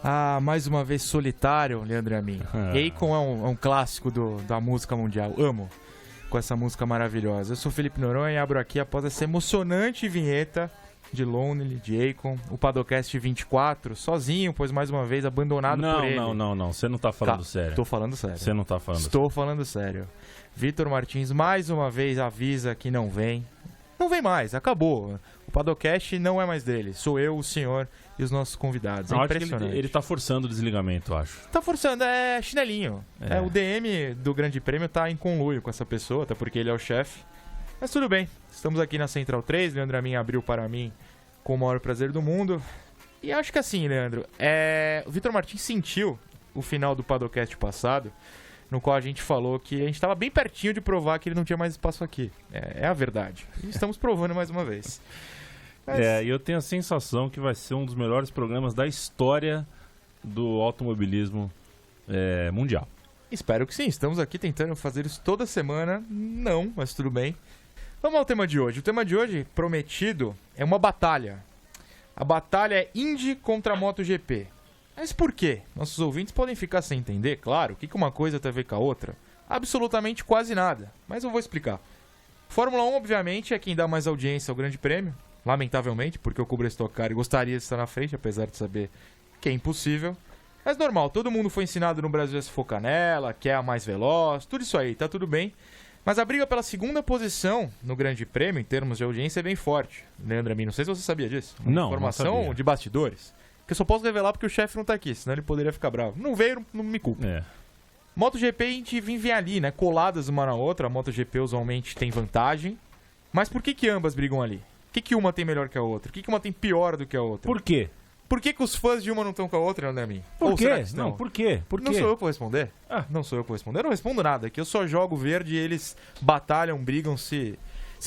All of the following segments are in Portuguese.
Ah, mais uma vez solitário, Leandro Amin. Akon é um clássico da música mundial. Amo com essa música maravilhosa. Eu sou Felipe Noronha e abro aqui após essa emocionante vinheta de Lonely, de Akon, o Padocast 24, sozinho, pois mais uma vez abandonado por ele. Não, você não tá falando sério. Tô falando sério. Você não tá falando sério. Estou falando sério. Vitor Martins mais uma vez avisa que não vem. Não vem mais, acabou. O Padocast não é mais dele. Sou eu, o senhor e os nossos convidados. É impressionante. Ele tá forçando o desligamento, eu acho. Tá forçando, é chinelinho. O DM do Grande Prêmio tá em conluio com essa pessoa, até porque ele é o chefe. Mas tudo bem, estamos aqui na Central 3, Leandro Amin abriu para mim com o maior prazer do mundo. E acho que assim, Leandro, o Vitor Martins sentiu o final do Padocast passado, no qual a gente falou que a gente estava bem pertinho de provar que ele não tinha mais espaço aqui. É a verdade. E estamos provando mais uma vez. Mas... E eu tenho a sensação que vai ser um dos melhores programas da história do automobilismo mundial. Espero que sim. Estamos aqui tentando fazer isso toda semana. Não, mas tudo bem. Vamos ao tema de hoje. O tema de hoje, prometido, é uma batalha. A batalha é Indy contra MotoGP. Mas por quê? Nossos ouvintes podem ficar sem entender, claro. O que uma coisa tem a ver com a outra? Absolutamente quase nada. Mas eu vou explicar. Fórmula 1, obviamente, é quem dá mais audiência ao Grande Prêmio. Lamentavelmente, porque eu cubro a Stock Car e gostaria de estar na frente, apesar de saber que é impossível. Mas normal, todo mundo foi ensinado no Brasil a se focar nela, que é a mais veloz, tudo isso aí, tá tudo bem. Mas a briga pela segunda posição no Grande Prêmio, em termos de audiência, é bem forte. Leandro Amin, não sei se você sabia disso. Não, informação não sabia. De bastidores. Que eu só posso revelar porque o chefe não tá aqui, senão ele poderia ficar bravo. Não veio, não me culpa. MotoGP a gente vem ali, né? Coladas uma na outra. A MotoGP usualmente tem vantagem. Mas por que ambas brigam ali? Por que uma tem melhor que a outra? Por que uma tem pior do que a outra? Por quê? Por que os fãs de uma não estão com a outra, Leandro Amin? Por quê? Não, por quê? Não sou eu que vou responder. Não sou eu que vou responder. Eu não respondo nada. Aqui eu só jogo verde e eles batalham, brigam, se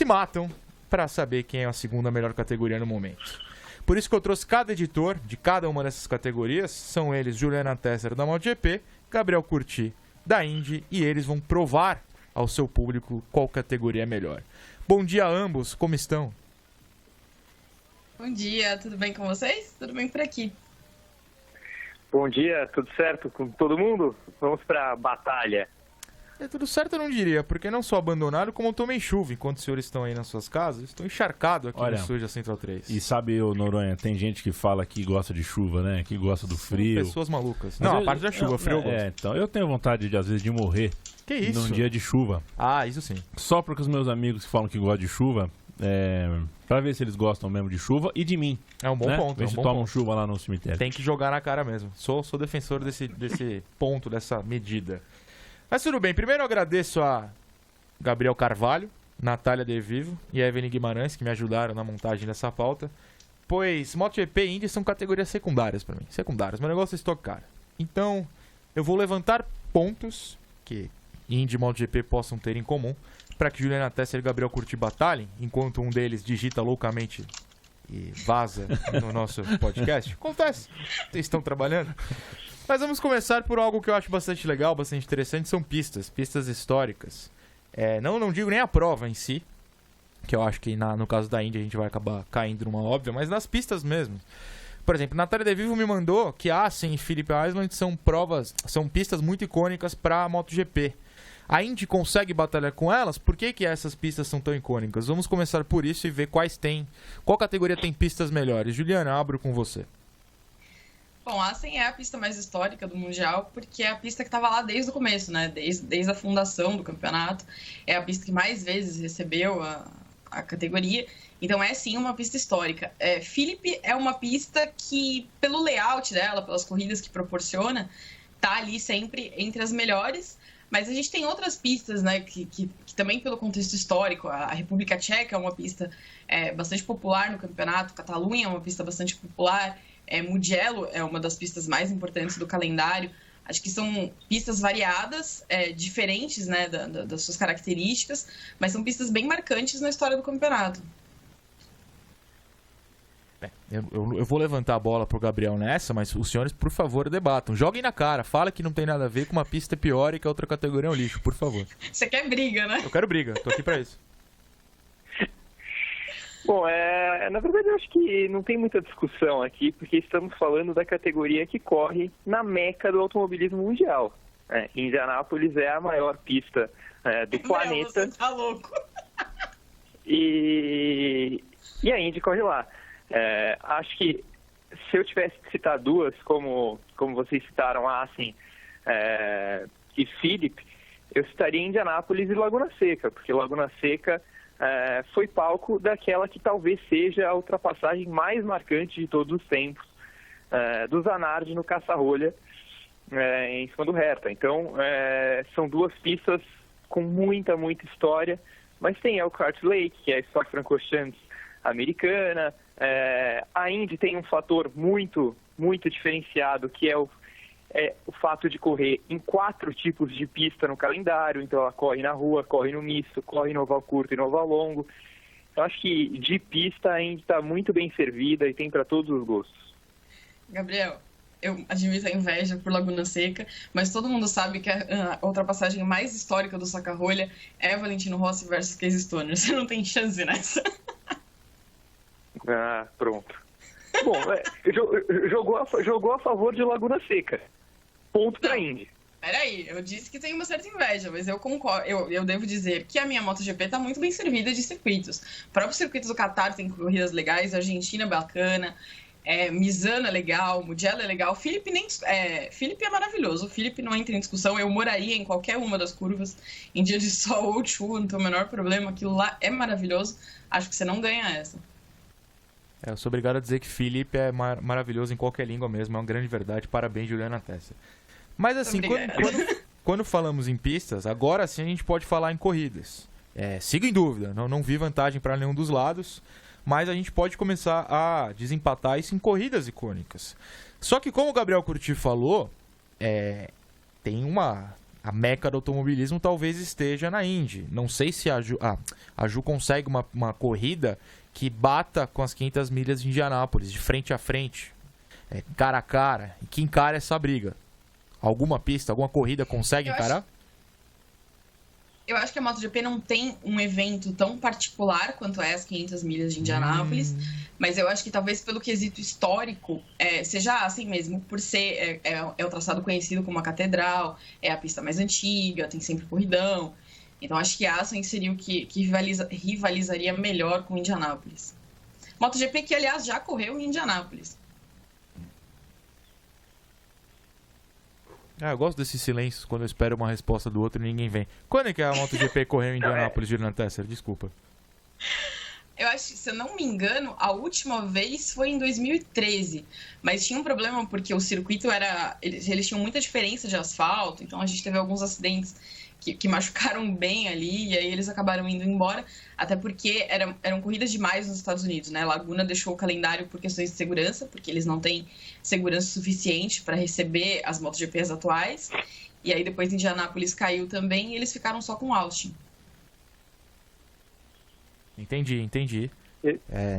matam pra saber quem é a segunda melhor categoria no momento. Por isso que eu trouxe cada editor de cada uma dessas categorias. São eles Juliana Tesser da MotoGP, Gabriel Curti da Indy, e eles vão provar ao seu público qual categoria é melhor. Bom dia a ambos, como estão? Bom dia, tudo bem com vocês? Tudo bem por aqui. Bom dia, tudo certo com todo mundo? Vamos pra batalha. Tudo certo eu não diria, porque não só abandonaram, como eu tomei chuva enquanto os senhores estão aí nas suas casas. Estou encharcado aqui no estúdio da Central 3. E sabe, Noronha, tem gente que fala que gosta de chuva, né? Que gosta do frio. Pessoas malucas. Mas a parte da chuva, frio eu gosto. Então, eu tenho vontade, às vezes, de morrer. Que isso? Num dia de chuva. Ah, isso sim. Só porque os meus amigos que falam que gostam de chuva, pra ver se eles gostam mesmo de chuva e de mim. É um bom ponto. Eles tomam chuva lá no cemitério. Tem que jogar na cara mesmo. Sou defensor desse ponto, dessa medida. Mas tudo bem, primeiro eu agradeço a Gabriel Carvalho, Natália De Vivo e a Evelyn Guimarães, que me ajudaram na montagem dessa pauta, pois MotoGP e Indy são categorias secundárias para mim, secundárias, meu negócio é Stock Car. Então, eu vou levantar pontos que Indy e MotoGP possam ter em comum, para que Juliana Tesser e Gabriel Curti batalhem, enquanto um deles digita loucamente e vaza no nosso podcast. Acontece, vocês estão trabalhando. Mas vamos começar por algo que eu acho bastante legal, bastante interessante, são pistas históricas. Não digo nem a prova em si, que eu acho que no caso da Indy a gente vai acabar caindo numa óbvia, mas nas pistas mesmo. Por exemplo, Natália De Vivo me mandou que Assen e Phillip Island são pistas muito icônicas para a MotoGP. A Indy consegue batalhar com elas? Por que essas pistas são tão icônicas? Vamos começar por isso e ver qual categoria tem pistas melhores. Juliana, abro com você. Bom, a Assen é a pista mais histórica do Mundial, porque é a pista que estava lá desde o começo, né? Desde a fundação do campeonato. É a pista que mais vezes recebeu a categoria. Então é sim uma pista histórica. Phillip é uma pista que, pelo layout dela, pelas corridas que proporciona, tá ali sempre entre as melhores. Mas a gente tem outras pistas, né, que também pelo contexto histórico, a República Tcheca é uma pista bastante popular no campeonato, Catalunha é uma pista bastante popular, Mugello é uma das pistas mais importantes do calendário. Acho que são pistas variadas, diferentes, né, das suas características, mas são pistas bem marcantes na história do campeonato. Eu vou levantar a bola pro Gabriel nessa, mas os senhores, por favor, debatam. Joguem na cara, fala que não tem nada a ver com uma pista pior e que a outra categoria é um lixo, por favor. Você quer briga, né? Eu quero briga, tô aqui pra isso. Bom, na verdade eu acho que não tem muita discussão aqui, porque estamos falando da categoria que corre na meca do automobilismo mundial. Indianápolis é a maior pista do planeta. Você tá louco. E a Indy corre lá. Acho que se eu tivesse que citar duas, como vocês citaram, Assen e Phillip, eu citaria Indianápolis e Laguna Seca, porque Laguna Seca foi palco daquela que talvez seja a ultrapassagem mais marcante de todos os tempos, do Zanardi no caça-rolha em cima do Herta. Então, são duas pistas com muita história, mas tem Elkhart Lake, que é a Spa-Francorchamps americana. A Indy tem um fator muito diferenciado, que é o fato de correr em 4 tipos de pista no calendário. Então ela corre na rua, corre no misto, corre no oval curto e no oval longo. Eu acho que de pista a Indy está muito bem servida e tem para todos os gostos. Gabriel, eu admito a inveja por Laguna Seca, mas todo mundo sabe que a ultrapassagem mais histórica do saca-rolha é Valentino Rossi versus Casey Stoner. Você não tem chance nessa. Pronto. Bom, jogou a favor de Laguna Seca. Ponto para Indy. Peraí, eu disse que tem uma certa inveja, mas eu concordo. Eu devo dizer que a minha MotoGP está muito bem servida de circuitos. O próprio circuito do Qatar tem corridas legais, a Argentina é bacana, Misano é legal, Mugello é legal, Phillip é maravilhoso, o Phillip não entra em discussão, eu moraria em qualquer uma das curvas em dia de sol ou chuva, não tem o menor problema, aquilo lá é maravilhoso, acho que você não ganha essa. Eu sou obrigado a dizer que Phillip é maravilhoso em qualquer língua mesmo, é uma grande verdade, parabéns Juliana Tessa. Mas assim, quando falamos em pistas, agora sim a gente pode falar em corridas. Sigo em dúvida, não vi vantagem para nenhum dos lados, mas a gente pode começar a desempatar isso em corridas icônicas. Só que como o Gabriel Curti falou, tem a meca do automobilismo talvez esteja na Indy. Não sei se a Ju consegue uma corrida que bata com as 500 milhas de Indianápolis, de frente a frente, cara a cara, e que encara essa briga. Alguma pista, alguma corrida consegue encarar? Eu acho que a MotoGP não tem um evento tão particular quanto as 500 milhas de Indianápolis, mas eu acho que talvez pelo quesito histórico seja assim mesmo, por ser o traçado conhecido como a Catedral, é a pista mais antiga, tem sempre corridão. Então acho que a Assen seria o que rivalizaria melhor com Indianápolis. MotoGP que, aliás, já correu em Indianápolis. Eu gosto desses silêncios quando eu espero uma resposta do outro e ninguém vem. Quando é que a MotoGP correu em Indianápolis, Juliana Tesser? Desculpa. Eu acho que, se eu não me engano, a última vez foi em 2013. Mas tinha um problema porque o circuito eles tinham muita diferença de asfalto, então a gente teve alguns acidentes que machucaram bem ali, e aí eles acabaram indo embora, até porque eram corridas demais nos Estados Unidos, né? Laguna deixou o calendário por questões de segurança, porque eles não têm segurança suficiente para receber as MotoGPs atuais, e aí depois Indianápolis caiu também, e eles ficaram só com Austin. Entendi.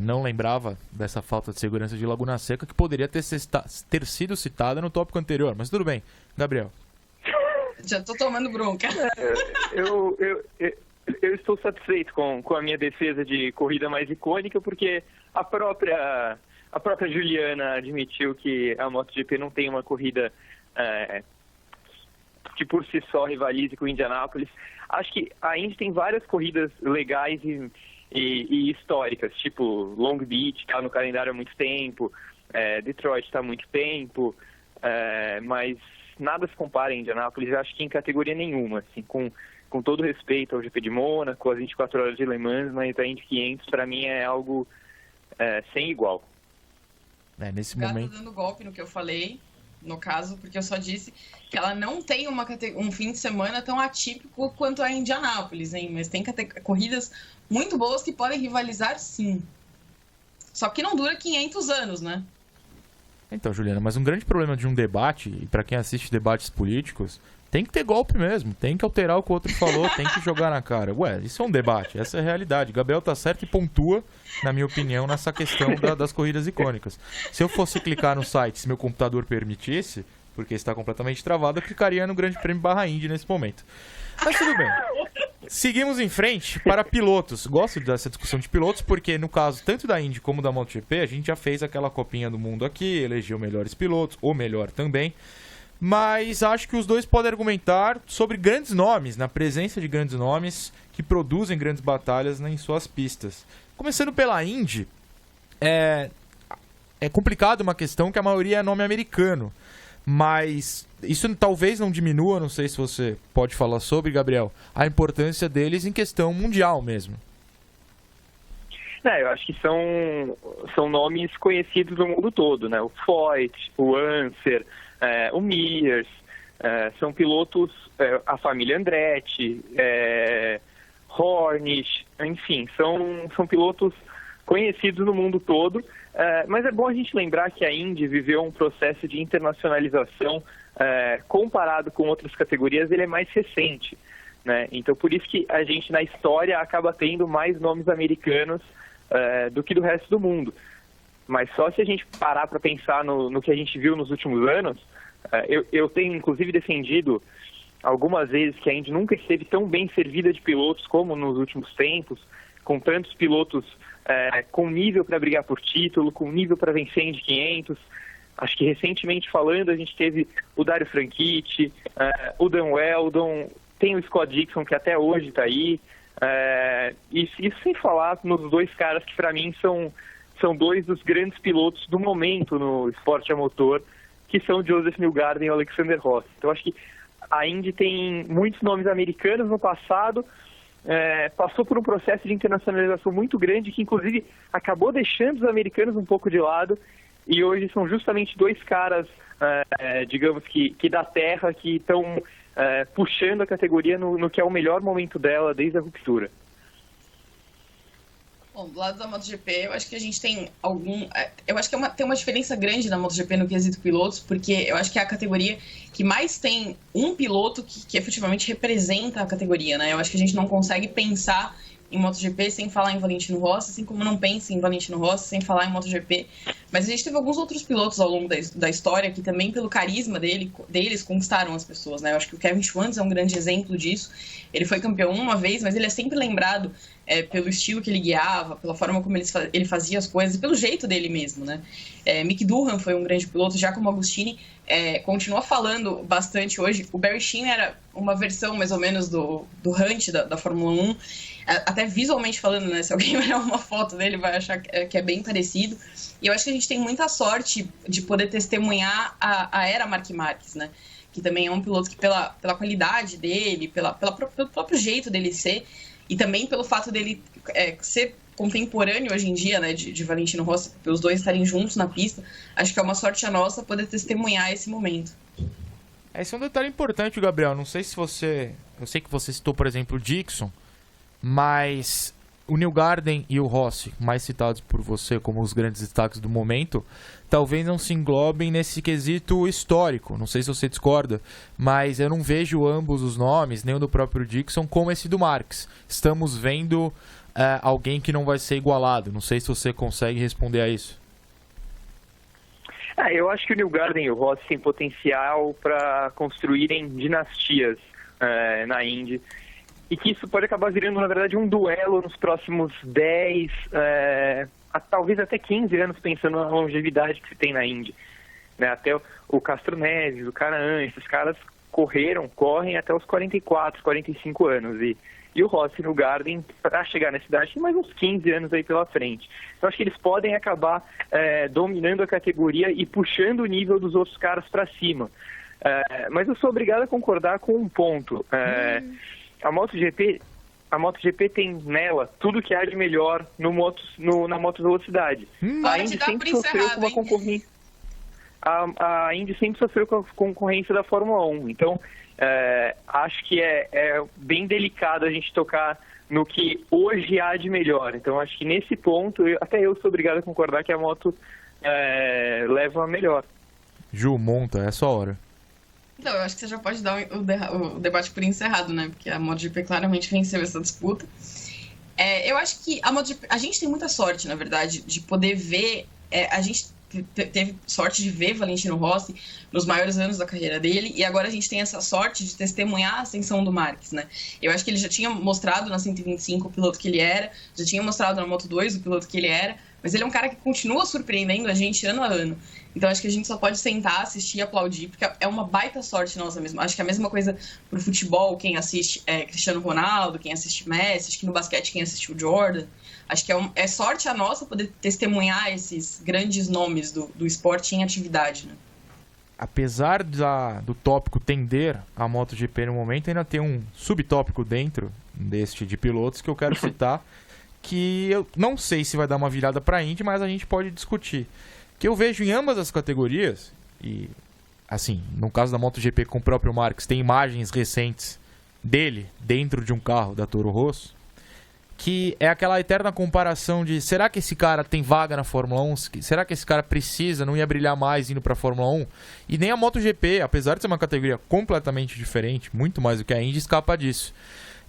Não lembrava dessa falta de segurança de Laguna Seca, que poderia ter sido citada no tópico anterior, mas tudo bem. Gabriel. Já tô tomando bronca. Eu estou satisfeito com a minha defesa de corrida mais icônica, porque a própria Juliana admitiu que a MotoGP não tem uma corrida que por si só rivalize com Indianápolis. Acho que a Indy tem várias corridas legais e históricas, tipo Long Beach está no calendário há muito tempo, Detroit está há muito tempo, mas nada se compara a Indianápolis, acho que em categoria nenhuma, assim, com todo respeito ao GP de Mônaco, às 24 horas de Le Mans, mas a Indy 500 para mim é algo sem igual. Nesse momento... momento... Tô dando golpe no que eu falei, no caso, porque eu só disse que ela não tem um fim de semana tão atípico quanto a Indianápolis, hein? Mas tem corridas muito boas que podem rivalizar, sim. Só que não dura 500 anos, né? Então, Juliana, mas um grande problema de um debate, e para quem assiste debates políticos, tem que ter golpe mesmo, tem que alterar o que o outro falou, tem que jogar na cara. Isso é um debate, essa é a realidade. Gabriel tá certo e pontua, na minha opinião, nessa questão das corridas icônicas. Se eu fosse clicar no site, se meu computador permitisse, porque está completamente travado, eu clicaria no Grande Prêmio Barra Indy nesse momento. Mas tudo bem. Seguimos em frente para pilotos. Gosto dessa discussão de pilotos porque, no caso tanto da Indy como da MotoGP, a gente já fez aquela Copinha do Mundo aqui, elegeu melhores pilotos, ou melhor também. Mas acho que os dois podem argumentar sobre grandes nomes, na presença de grandes nomes que produzem grandes batalhas em suas pistas. Começando pela Indy, é complicado uma questão que a maioria é nome americano. Mas isso talvez não diminua, não sei se você pode falar sobre, Gabriel, a importância deles em questão mundial mesmo. Eu acho que são nomes conhecidos no mundo todo, né? O Foyt, o Anser, o Mears, são pilotos, a família Andretti, Hornish, enfim, são pilotos conhecidos no mundo todo. Mas é bom a gente lembrar que a Indy viveu um processo de internacionalização comparado com outras categorias, ele é mais recente, né? Então, por isso que a gente, na história, acaba tendo mais nomes americanos do que do resto do mundo. Mas só se a gente parar para pensar no que a gente viu nos últimos anos, eu tenho, inclusive, defendido algumas vezes que a Indy nunca esteve tão bem servida de pilotos como nos últimos tempos, com tantos pilotos com nível para brigar por título, com nível para vencer Indy 500. Acho que recentemente falando, a gente teve o Dario Franchitti, o Dan Weldon, tem o Scott Dixon, que até hoje está aí. Isso sem falar nos dois caras que para mim são dois dos grandes pilotos do momento no esporte a motor, que são o Joseph Newgarden e o Alexander Rossi. Então acho que a Indy tem muitos nomes americanos no passado, passou por um processo de internacionalização muito grande que inclusive acabou deixando os americanos um pouco de lado, e hoje são justamente dois caras, digamos que da terra, que estão puxando a categoria no que é o melhor momento dela desde a ruptura. Bom, do lado da MotoGP, eu acho que a gente tem eu acho que tem uma diferença grande na MotoGP no quesito pilotos, porque eu acho que é a categoria que mais tem um piloto que efetivamente representa a categoria, né? Eu acho que a gente não consegue pensar em MotoGP sem falar em Valentino Rossi, assim como não pensa em Valentino Rossi sem falar em MotoGP. Mas a gente teve alguns outros pilotos ao longo da história que também, pelo carisma deles, conquistaram as pessoas, né? Eu acho que o Kevin Schwantz é um grande exemplo disso. Ele foi campeão uma vez, mas ele é sempre lembrado pelo estilo que ele guiava, pela forma como ele fazia as coisas, pelo jeito dele mesmo, né? Mick Durham foi um grande piloto, Giacomo Agostini continua falando bastante hoje. O Barry Sheehan era uma versão mais ou menos do Hunt da Fórmula 1, até visualmente falando, né? Se alguém olhar uma foto dele vai achar que é bem parecido. E eu acho que a gente tem muita sorte de poder testemunhar a era Marc Marquez, né? Que também é um piloto que pela qualidade dele, pelo próprio jeito dele ser, e também pelo fato dele ser contemporâneo hoje em dia, né, de Valentino Rossi, os dois estarem juntos na pista, acho que é uma sorte a nossa poder testemunhar esse momento. Esse é um detalhe importante, Gabriel. Não sei se você... Eu sei que você citou, por exemplo, o Dixon, mas o Newgarden e o Rossi, mais citados por você como os grandes destaques do momento, talvez não se englobem nesse quesito histórico. Não sei se você discorda, mas eu não vejo ambos os nomes, nem o do próprio Dixon, como esse do Marques. Estamos vendo alguém que não vai ser igualado. Não sei se você consegue responder a isso. Eu acho que o Newgarden e o Rossi têm potencial para construírem dinastias na Indy. E que isso pode acabar virando, na verdade, um duelo nos próximos 10, talvez até 15 anos, pensando na longevidade que se tem na Indy. Né? Até o Castro Neves, o Canaan, esses caras correm até os 44, 45 anos. E o Rossi no Garden, para chegar nessa idade, tem mais uns 15 anos aí pela frente. Então, acho que eles podem acabar dominando a categoria e puxando o nível dos outros caras para cima. Mas eu sou obrigado a concordar com um ponto. A MotoGP tem nela tudo que há de melhor na motovelocidade. A Indy sempre sofreu com uma concorrência. A Indy sempre sofreu com a concorrência da Fórmula 1. Então, acho que é bem delicado a gente tocar no que hoje há de melhor. Então, acho que nesse ponto, até eu sou obrigado a concordar que a moto leva a melhor. Ju, monta, é a sua hora. Então, eu acho que você já pode dar o debate por encerrado, né? Porque a MotoGP claramente venceu essa disputa. Eu acho que a gente tem muita sorte, na verdade, de poder ver... a gente teve sorte de ver Valentino Rossi nos maiores anos da carreira dele, e agora a gente tem essa sorte de testemunhar a ascensão do Marques, né? Eu acho que ele já tinha mostrado na 125 o piloto que ele era, já tinha mostrado na Moto2 o piloto que ele era, mas ele é um cara que continua surpreendendo a gente ano a ano. Então acho que a gente só pode sentar, assistir e aplaudir, porque é uma baita sorte nossa mesmo. Acho que é a mesma coisa pro futebol, quem assiste Cristiano Ronaldo, quem assiste Messi, acho que no basquete quem assiste o Jordan. Acho que é sorte a nossa poder testemunhar esses grandes nomes do esporte em atividade, né? Apesar do tópico tender a MotoGP no momento, ainda tem um subtópico dentro deste de pilotos que eu quero citar, que eu não sei se vai dar uma virada para a Indy, mas a gente pode discutir. Que eu vejo em ambas as categorias, e assim, no caso da MotoGP com o próprio Marques, tem imagens recentes dele dentro de um carro da Toro Rosso, que é aquela eterna comparação de será que esse cara tem vaga na Fórmula 1? Será que esse cara precisa, não ia brilhar mais indo para a Fórmula 1? E nem a MotoGP, apesar de ser uma categoria completamente diferente, muito mais do que a Indy, escapa disso.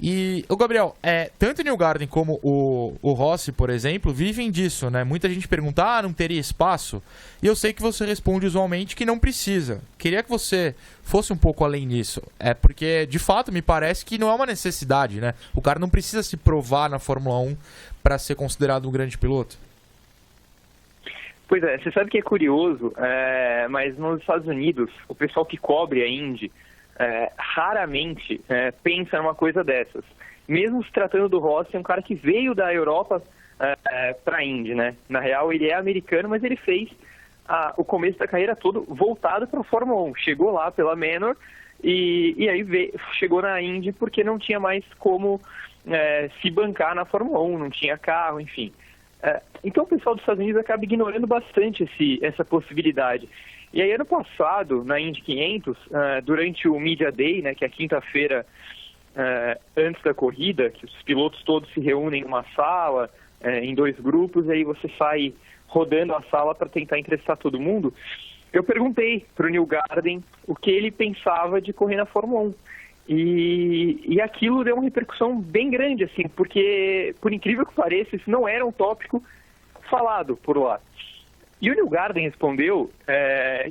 E, o Gabriel, tanto o Newgarden como o Rossi, por exemplo, vivem disso, né? Muita gente pergunta, não teria espaço? E eu sei que você responde usualmente que não precisa. Queria que você fosse um pouco além disso. Porque, de fato, me parece que não é uma necessidade, né? O cara não precisa se provar na Fórmula 1 para ser considerado um grande piloto. Pois é, você sabe que é curioso, mas nos Estados Unidos, o pessoal que cobre a Indy raramente pensa numa coisa dessas. Mesmo se tratando do Rossi, é um cara que veio da Europa para a Indy, né? Na real, ele é americano, mas ele fez o começo da carreira todo voltado para a Fórmula 1. Chegou lá pela Manor e aí chegou na Indy porque não tinha mais como se bancar na Fórmula 1, não tinha carro, enfim. Então o pessoal dos Estados Unidos acaba ignorando bastante essa possibilidade. E aí, ano passado, na Indy 500, durante o Media Day, né, que é a quinta-feira antes da corrida, que os pilotos todos se reúnem em uma sala, em 2 grupos, e aí você sai rodando a sala para tentar entrevistar todo mundo, eu perguntei para o Newgarden o que ele pensava de correr na Fórmula 1. E aquilo deu uma repercussão bem grande, assim, porque, por incrível que pareça, isso não era um tópico falado por lá. E o Newgarden respondeu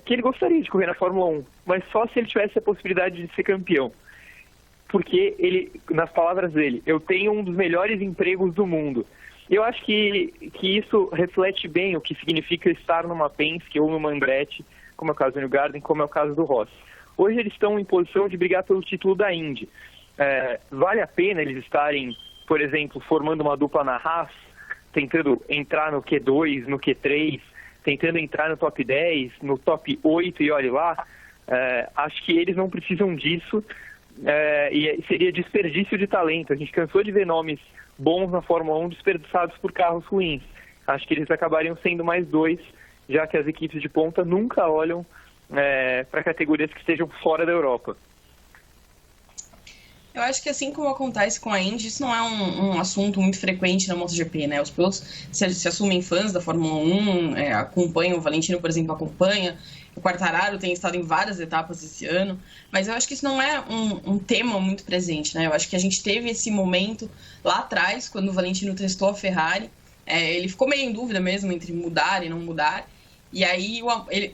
que ele gostaria de correr na Fórmula 1, mas só se ele tivesse a possibilidade de ser campeão. Porque ele, nas palavras dele, eu tenho um dos melhores empregos do mundo. Eu acho que isso reflete bem o que significa estar numa Penske ou numa Andretti, como é o caso do Newgarden, como é o caso do Rossi. Hoje eles estão em posição de brigar pelo título da Indy. Vale a pena eles estarem, por exemplo, formando uma dupla na Haas, tentando entrar no Q2, no Q3, tentando entrar no top 10, no top 8 e olhe lá? Acho que eles não precisam disso e seria desperdício de talento. A gente cansou de ver nomes bons na Fórmula 1 desperdiçados por carros ruins. Acho que eles acabariam sendo mais 2, já que as equipes de ponta nunca olham para categorias que estejam fora da Europa. Eu acho que assim como acontece com a Indy, isso não é um assunto muito frequente na MotoGP, né? Os pilotos se assumem fãs da Fórmula 1, acompanham, o Valentino, por exemplo, acompanha, o Quartararo tem estado em várias etapas esse ano, mas eu acho que isso não é um tema muito presente, né? Eu acho que a gente teve esse momento lá atrás, quando o Valentino testou a Ferrari, ele ficou meio em dúvida mesmo entre mudar e não mudar, e aí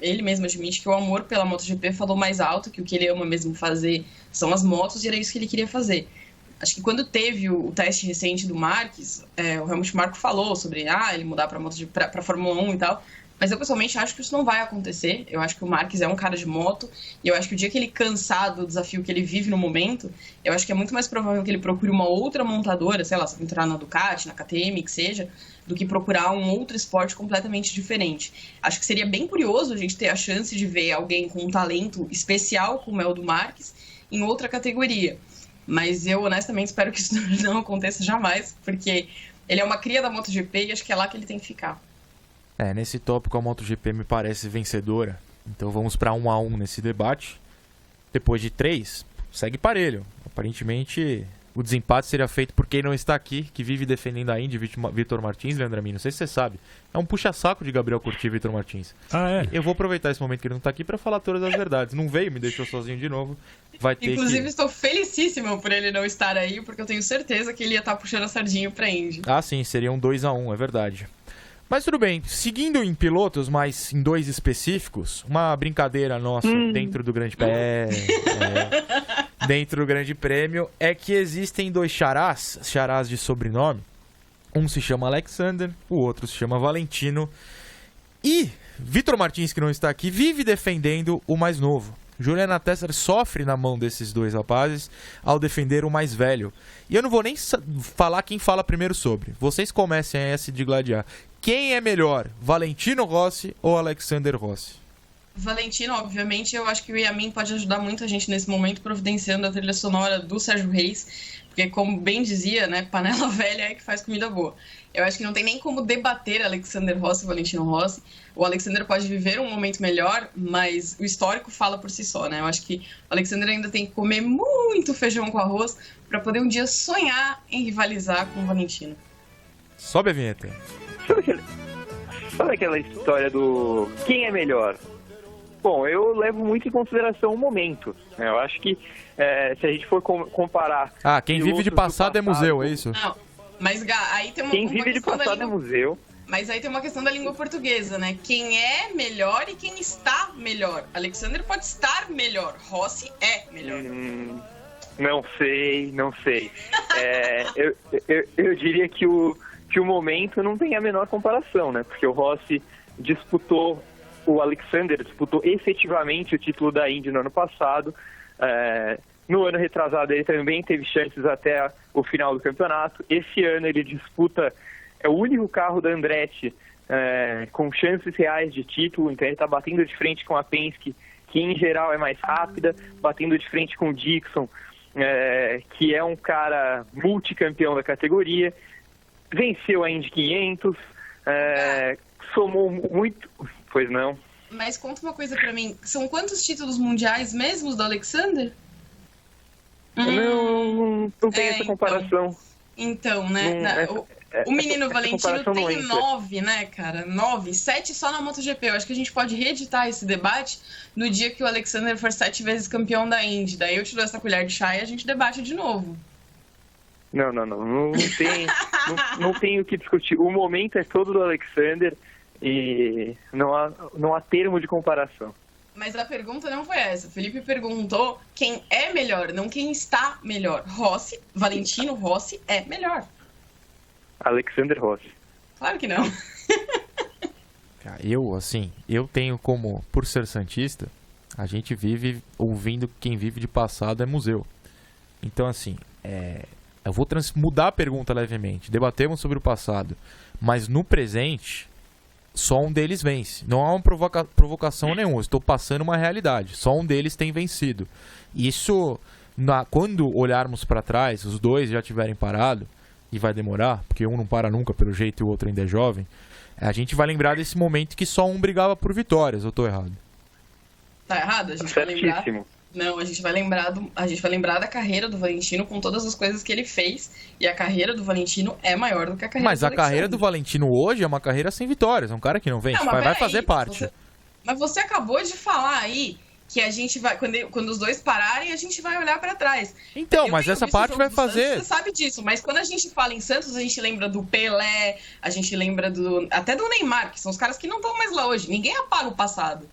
ele mesmo admite que o amor pela MotoGP falou mais alto, que o que ele ama mesmo fazer são as motos, e era isso que ele queria fazer. Acho que quando teve o teste recente do Marques, o Helmut Marko falou sobre ele mudar para Fórmula 1 e tal, mas eu pessoalmente acho que isso não vai acontecer. Eu acho que o Marques é um cara de moto, e eu acho que o dia que ele cansar do desafio que ele vive no momento, eu acho que é muito mais provável que ele procure uma outra montadora, sei lá, se entrar na Ducati, na KTM, que seja, do que procurar um outro esporte completamente diferente. Acho que seria bem curioso a gente ter a chance de ver alguém com um talento especial como é o do Marques em outra categoria. Mas eu honestamente espero que isso não aconteça jamais, porque ele é uma cria da MotoGP e acho que é lá que ele tem que ficar. Nesse tópico a MotoGP me parece vencedora. Então vamos para 1-1 nesse debate. Depois de 3, segue parelho. Aparentemente o desempate seria feito por quem não está aqui, que vive defendendo a Indy, Vitor Martins, Leandro Amin. Não sei se você sabe. É um puxa-saco de Gabriel Curti e Vitor Martins. Eu vou aproveitar esse momento que ele não está aqui para falar todas as verdades. Não veio, me deixou sozinho de novo. Inclusive, estou felicíssima por ele não estar aí, porque eu tenho certeza que ele ia estar puxando a sardinha para a Indy. Sim, seria um 2-1, é verdade. Mas tudo bem, seguindo em pilotos, mas em dois específicos, uma brincadeira nossa dentro do Grande Prêmio, dentro do Grande Prêmio, é que existem dois charás de sobrenome. Um se chama Alexander, o outro se chama Valentino. E Vitor Martins, que não está aqui, vive defendendo o mais novo. Juliana Tesser sofre na mão desses dois rapazes ao defender o mais velho. E eu não vou nem falar quem fala primeiro sobre. Vocês comecem a se digladiar. Quem é melhor, Valentino Rossi ou Alexander Rossi? Valentino, obviamente, eu acho que o Yamin pode ajudar muito a gente nesse momento, providenciando a trilha sonora do Sérgio Reis, porque, como bem dizia, né, panela velha é que faz comida boa. Eu acho que não tem nem como debater Alexander Rossi e Valentino Rossi. O Alexander pode viver um momento melhor, mas o histórico fala por si só, né? Eu acho que o Alexander ainda tem que comer muito feijão com arroz para poder um dia sonhar em rivalizar com o Valentino. Sobe a vinheta. Sabe aquela história do quem é melhor? Bom, eu levo muito em consideração o momento, né? Eu acho que se a gente for comparar... Quem vive de passado é museu, é isso? Não, mas aí tem uma quem vive de passado é museu. Mas aí tem uma questão da língua portuguesa, né? Quem é melhor e quem está melhor. Alexander pode estar melhor, Rossi é melhor. Não sei. Eu diria que o momento não tem a menor comparação, né? Porque o Rossi o Alexander disputou efetivamente o título da Indy no ano passado. No ano retrasado ele também teve chances até o final do campeonato. Esse ano ele disputa, é o único carro da Andretti com chances reais de título, então ele está batendo de frente com a Penske, que em geral é mais rápida, batendo de frente com o Dixon, que é um cara multicampeão da categoria, venceu a Indy 500, somou muito... Pois não. Mas conta uma coisa pra mim, são quantos títulos mundiais mesmo do Alexander? Não tem essa comparação. Então, né? O menino Valentino tem 9, né, cara? 9, 7 só na MotoGP. Eu acho que a gente pode reeditar esse debate no dia que o Alexander for 7 vezes campeão da Indy. Daí eu te dou essa colher de chá e a gente debate de novo. Não tem o que discutir. O momento é todo do Alexander e não há termo de comparação. Mas a pergunta não foi essa. O Felipe perguntou quem é melhor, não quem está melhor. Valentino Rossi é melhor. Alexander Rossi. Claro que não. Eu tenho como, por ser santista, a gente vive ouvindo quem vive de passado é museu. Então, assim, eu vou mudar a pergunta levemente. Debatemos sobre o passado, mas no presente... Só um deles vence. Não há uma provocação nenhuma. Estou passando uma realidade. Só um deles tem vencido. Isso, quando olharmos para trás, os dois já tiverem parado, e vai demorar, porque um não para nunca pelo jeito e o outro ainda é jovem, a gente vai lembrar desse momento que só um brigava por vitórias. Eu estou errado? Tá errado? A gente vai lembrar... Não, a gente vai lembrar da carreira do Valentino com todas as coisas que ele fez. E a carreira do Valentino é maior do que a carreira do Alexander. Mas a carreira do Valentino hoje é uma carreira sem vitórias. É um cara que não vence, vai fazer parte. Mas você acabou de falar aí que a gente vai... Quando os dois pararem, a gente vai olhar pra trás. Então, mas essa parte vai fazer... Santos, você sabe disso. Mas quando a gente fala em Santos, a gente lembra do Pelé, a gente lembra até do Neymar, que são os caras que não estão mais lá hoje. Ninguém apaga o passado.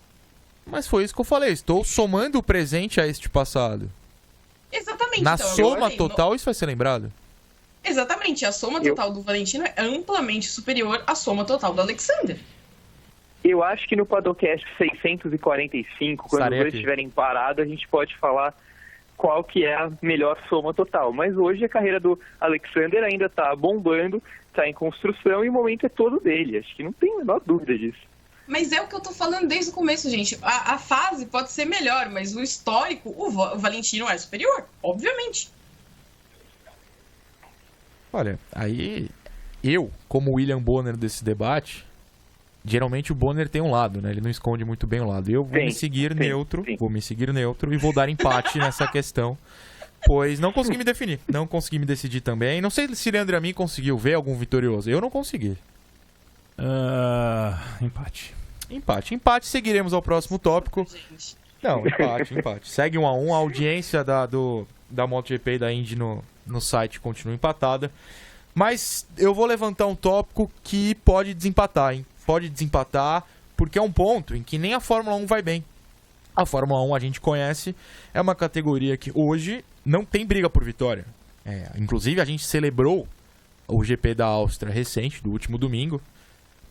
Mas foi isso que eu falei, estou somando o presente a este passado. Exatamente. Na soma total, isso vai ser lembrado? Exatamente, a soma total do Valentino é amplamente superior à soma total do Alexander. Eu acho que no Padocast 645, quando os dois estiverem parados, a gente pode falar qual que é a melhor soma total. Mas hoje a carreira do Alexander ainda está bombando, está em construção e o momento é todo dele. Acho que não tem a menor dúvida disso. Mas é o que eu tô falando desde o começo, gente. A fase pode ser melhor, mas o histórico, o Valentino é superior, obviamente. Olha, aí eu, como William Bonner desse debate, geralmente o Bonner tem um lado, né? Ele não esconde muito bem o lado. Eu vou me seguir neutro e vou dar empate nessa questão, pois não consegui me definir, não consegui me decidir também. Não sei se Leandro Amin conseguiu ver algum vitorioso. Eu não consegui. Empate. Seguiremos ao próximo tópico. Não, empate. Segue 1-1. A audiência da MotoGP e da Indy no site continua empatada. Mas eu vou levantar um tópico que pode desempatar, hein? Pode desempatar, porque é um ponto em que nem a Fórmula 1 vai bem. A Fórmula 1 a gente conhece, é uma categoria que hoje não tem briga por vitória. Inclusive a gente celebrou o GP da Áustria recente, do último domingo,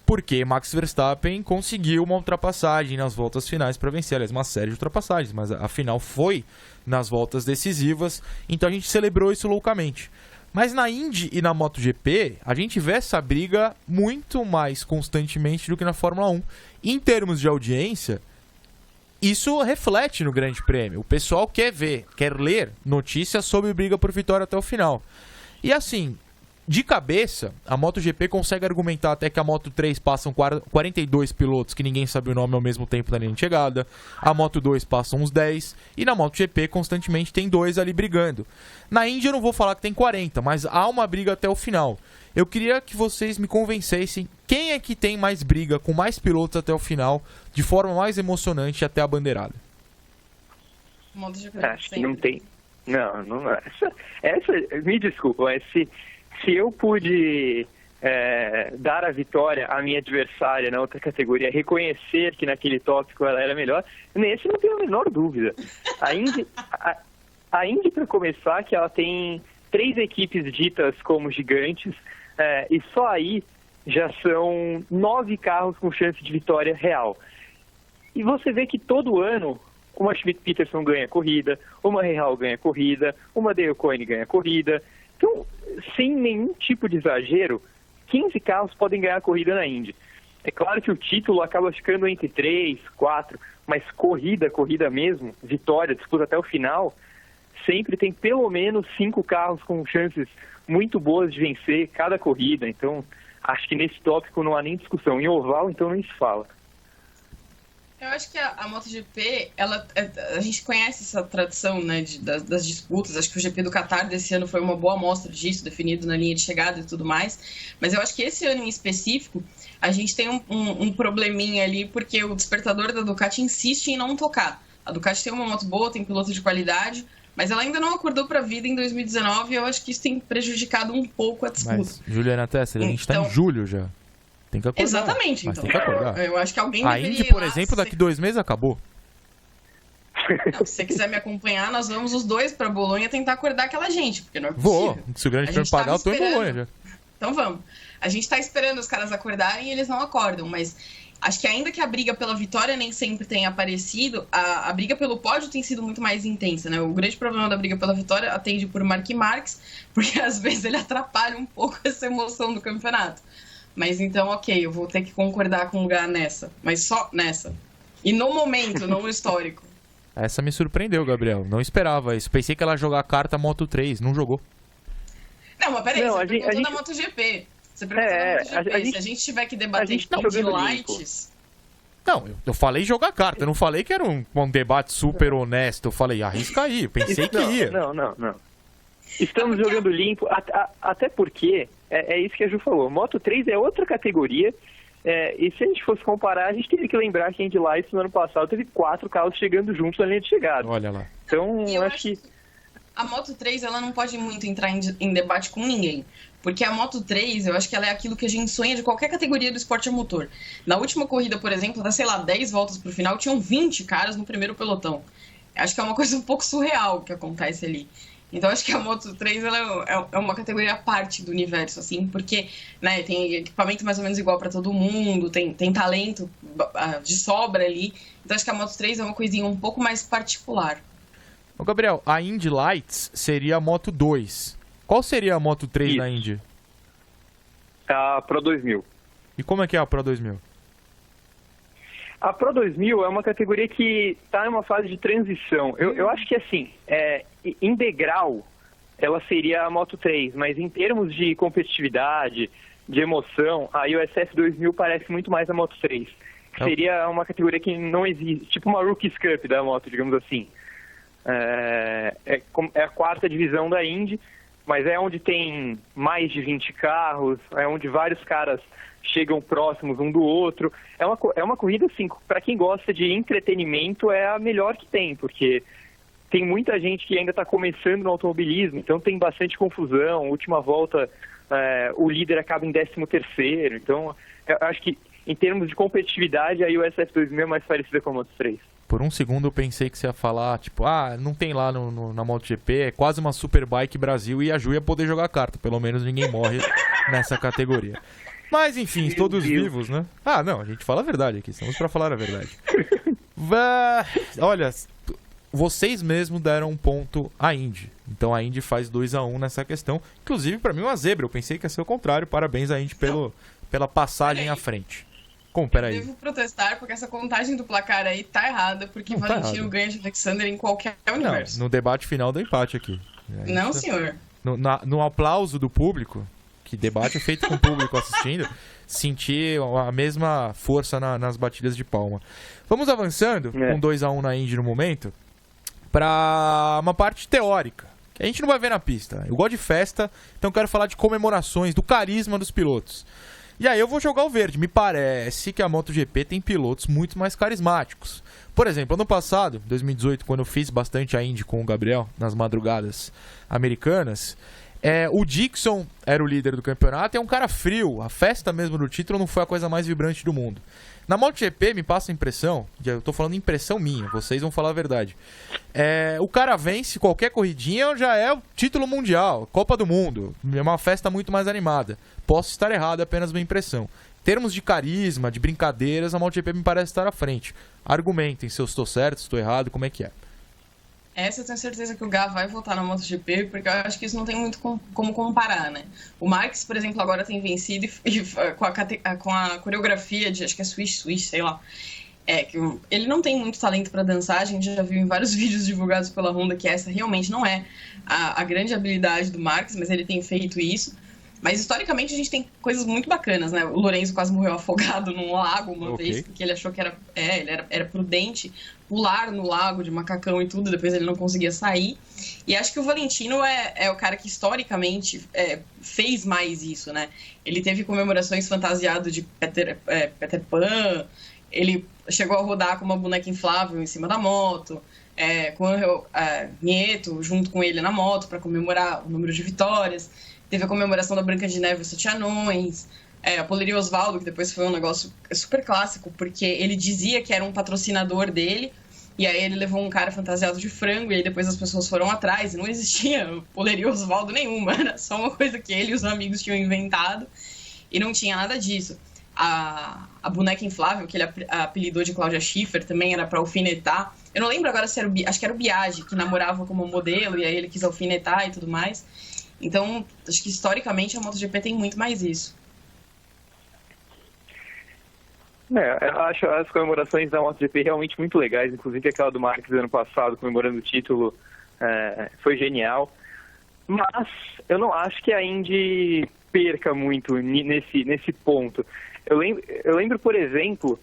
porque Max Verstappen conseguiu uma ultrapassagem nas voltas finais para vencer. Aliás, uma série de ultrapassagens, mas a final foi nas voltas decisivas, então a gente celebrou isso loucamente. Mas na Indy e na MotoGP, a gente vê essa briga muito mais constantemente do que na Fórmula 1. Em termos de audiência, isso reflete no Grande Prêmio. O pessoal quer ler notícias sobre briga por vitória até o final. E assim, de cabeça, a MotoGP consegue argumentar até que a Moto3 passam 42 pilotos que ninguém sabe o nome ao mesmo tempo na linha de chegada. A Moto2 passam uns 10. E na MotoGP constantemente tem 2 ali brigando. Na Indy eu não vou falar que tem 40, mas há uma briga até o final. Eu queria que vocês me convencessem quem é que tem mais briga com mais pilotos até o final, de forma mais emocionante até a bandeirada. MotoGP, acho que não tem. Não. Essa me desculpa, mas se eu pude dar a vitória à minha adversária na outra categoria, reconhecer que naquele tópico ela era melhor, nesse não tenho a menor dúvida. A Indy, para começar, que ela tem 3 equipes ditas como gigantes, e só aí já são 9 carros com chance de vitória real. E você vê que todo ano uma Schmidt-Peterson ganha corrida, uma Rahal ganha corrida, uma Dale Coyne ganha corrida. Então, sem nenhum tipo de exagero, 15 carros podem ganhar a corrida na Indy. É claro que o título acaba ficando entre 3, 4, mas corrida mesmo, vitória, disputa até o final, sempre tem pelo menos 5 carros com chances muito boas de vencer cada corrida. Então, acho que nesse tópico não há nem discussão. Em oval, então, nem se fala. Eu acho que a MotoGP, a gente conhece essa tradição, né, das disputas. Acho que o GP do Qatar desse ano foi uma boa amostra disso, definido na linha de chegada e tudo mais. Mas eu acho que esse ano em específico, a gente tem um probleminha ali, porque o despertador da Ducati insiste em não tocar. A Ducati tem uma moto boa, tem piloto de qualidade, mas ela ainda não acordou para a vida em 2019 e eu acho que isso tem prejudicado um pouco a disputa. Mas, Juliana Tessera, a gente está em julho já. Tem que acordar. Exatamente, mas então. tem que acordar. Eu acho que alguém a deveria Indy, por exemplo, daqui 2 meses acabou. Não, se você quiser me acompanhar, nós vamos os 2 para Bolonha tentar acordar aquela gente, porque não é possível. Vou. Se o Grande Prêmio pagar, eu tô em Bolonha já. Então vamos. A gente tá esperando os caras acordarem e eles não acordam, mas acho que ainda que a briga pela vitória nem sempre tenha aparecido, a briga pelo pódio tem sido muito mais intensa, né? O grande problema da briga pela vitória atende por Mark Marques, porque às vezes ele atrapalha um pouco essa emoção do campeonato. Mas então, ok, eu vou ter que concordar com o lugar nessa, mas só nessa. E no momento, não no histórico. Essa me surpreendeu, Gabriel. Não esperava isso. Pensei que ela ia jogar a carta Moto3, não jogou. Não, mas peraí, não, você perguntou da MotoGP. Você perguntou da MotoGP. Se a gente tiver que debater de lights... Não, eu falei jogar carta, eu não falei que era um debate super honesto. Eu falei, arrisca aí, eu pensei que ia. Não. Estamos jogando limpo, até porque, é isso que a Ju falou, Moto3 é outra categoria, e se a gente fosse comparar, a gente teria que lembrar que a Indy Lights no ano passado teve 4 carros chegando juntos na linha de chegada. Olha lá. Então, eu acho que... A Moto3, ela não pode muito entrar em debate com ninguém, porque a Moto3, eu acho que ela é aquilo que a gente sonha de qualquer categoria do esporte a motor. Na última corrida, por exemplo, sei lá, 10 voltas pro final, tinham 20 caras no primeiro pelotão. Acho que é uma coisa um pouco surreal que acontece ali. Então, acho que a Moto3 ela é uma categoria à parte do universo, assim, porque, né, tem equipamento mais ou menos igual para todo mundo, tem talento de sobra ali. Então, acho que a Moto3 é uma coisinha um pouco mais particular. Ô, Gabriel, a Indy Lights seria a Moto 2. Qual seria a Moto 3 Isso. na Indy? A Pro 2000. E como é que é a Pro 2000? A Pro 2000 é uma categoria que está em uma fase de transição. Eu acho que, assim, em degrau, ela seria a Moto 3, mas em termos de competitividade, de emoção, a USF 2000 parece muito mais a Moto 3. Que seria uma categoria que não existe, tipo uma Rookies Cup da moto, digamos assim. É a 4ª divisão da Indy, mas é onde tem mais de 20 carros, é onde vários caras chegam próximos um do outro. É uma corrida, assim, para quem gosta de entretenimento, é a melhor que tem, porque tem muita gente que ainda está começando no automobilismo, então tem bastante confusão. Última volta o líder acaba em 13º. Então, eu acho que em termos de competitividade, a USF 2000 é mais parecida com a Moto3. Por um segundo eu pensei que você ia falar, tipo, não tem lá na MotoGP, é quase uma Superbike Brasil e a Ju ia poder jogar carta. Pelo menos ninguém morre nessa categoria. Mas enfim, todos vivos, né? Não, a gente fala a verdade aqui, estamos pra falar a verdade. Olha, vocês mesmo deram um ponto à Indy. Então a Indy faz 2-1 nessa questão. Inclusive, pra mim, uma zebra. Eu pensei que ia ser o contrário. Parabéns à Indy pela passagem à frente. Como, peraí? Eu devo protestar porque essa contagem do placar aí tá errada, porque Valentino ganha de Alexander em qualquer universo. No debate final do empate aqui. Não, senhor. No aplauso do público, que debate é feito com o público assistindo, senti a mesma força nas batidas de palma. Vamos avançando, com 2-1 na Indy no momento, para uma parte teórica, que a gente não vai ver na pista. Eu gosto de festa, então quero falar de comemorações, do carisma dos pilotos. E aí eu vou jogar o verde. Me parece que a MotoGP tem pilotos muito mais carismáticos. Por exemplo, ano passado, 2018, quando eu fiz bastante a Indy com o Gabriel, nas madrugadas americanas, o Dixon era o líder do campeonato e é um cara frio. A festa mesmo do título não foi a coisa mais vibrante do mundo. Na MotoGP me passa a impressão, eu tô falando impressão minha, vocês vão falar a verdade. O cara vence qualquer corridinha, já é o título mundial, Copa do Mundo. É uma festa muito mais animada. Posso estar errado, é apenas minha impressão. Em termos de carisma, de brincadeiras, a MotoGP me parece estar à frente. Argumentem se eu estou certo, se estou errado, como é que é. Essa eu tenho certeza que o Gá vai voltar na MotoGP, porque eu acho que isso não tem muito como comparar, né? O Marques, por exemplo, agora tem vencido com a coreografia de, acho que é Swish, sei lá. Que ele não tem muito talento para dançar, a gente já viu em vários vídeos divulgados pela Honda que essa realmente não é a grande habilidade do Marques, mas ele tem feito isso. Mas historicamente a gente tem coisas muito bacanas, né? O Lorenzo quase morreu afogado num lago uma vez, porque ele achou que era prudente pular no lago de macacão e tudo, depois ele não conseguia sair. E acho que o Valentino é o cara que historicamente fez mais isso, né? Ele teve comemorações fantasiado de Peter Pan, ele chegou a rodar com uma boneca inflável em cima da moto, com o Nieto junto com ele na moto para comemorar o número de vitórias. Teve a comemoração da Branca de Neve e os Sete Anões, a Poleria Osvaldo, que depois foi um negócio super clássico, porque ele dizia que era um patrocinador dele, e aí ele levou um cara fantasiado de frango, e aí depois as pessoas foram atrás, e não existia Poleria Osvaldo nenhuma, era só uma coisa que ele e os amigos tinham inventado, e não tinha nada disso. A boneca inflável, que ele apelidou de Cláudia Schiffer, também era para alfinetar. Eu não lembro agora se era acho que era o Biagi, que namorava como modelo, e aí ele quis alfinetar e tudo mais. Então, acho que historicamente a MotoGP tem muito mais isso. Eu acho as comemorações da MotoGP realmente muito legais, inclusive aquela do Marques do ano passado, comemorando o título, foi genial. Mas eu não acho que a Indy perca muito nesse ponto. Eu lembro, por exemplo,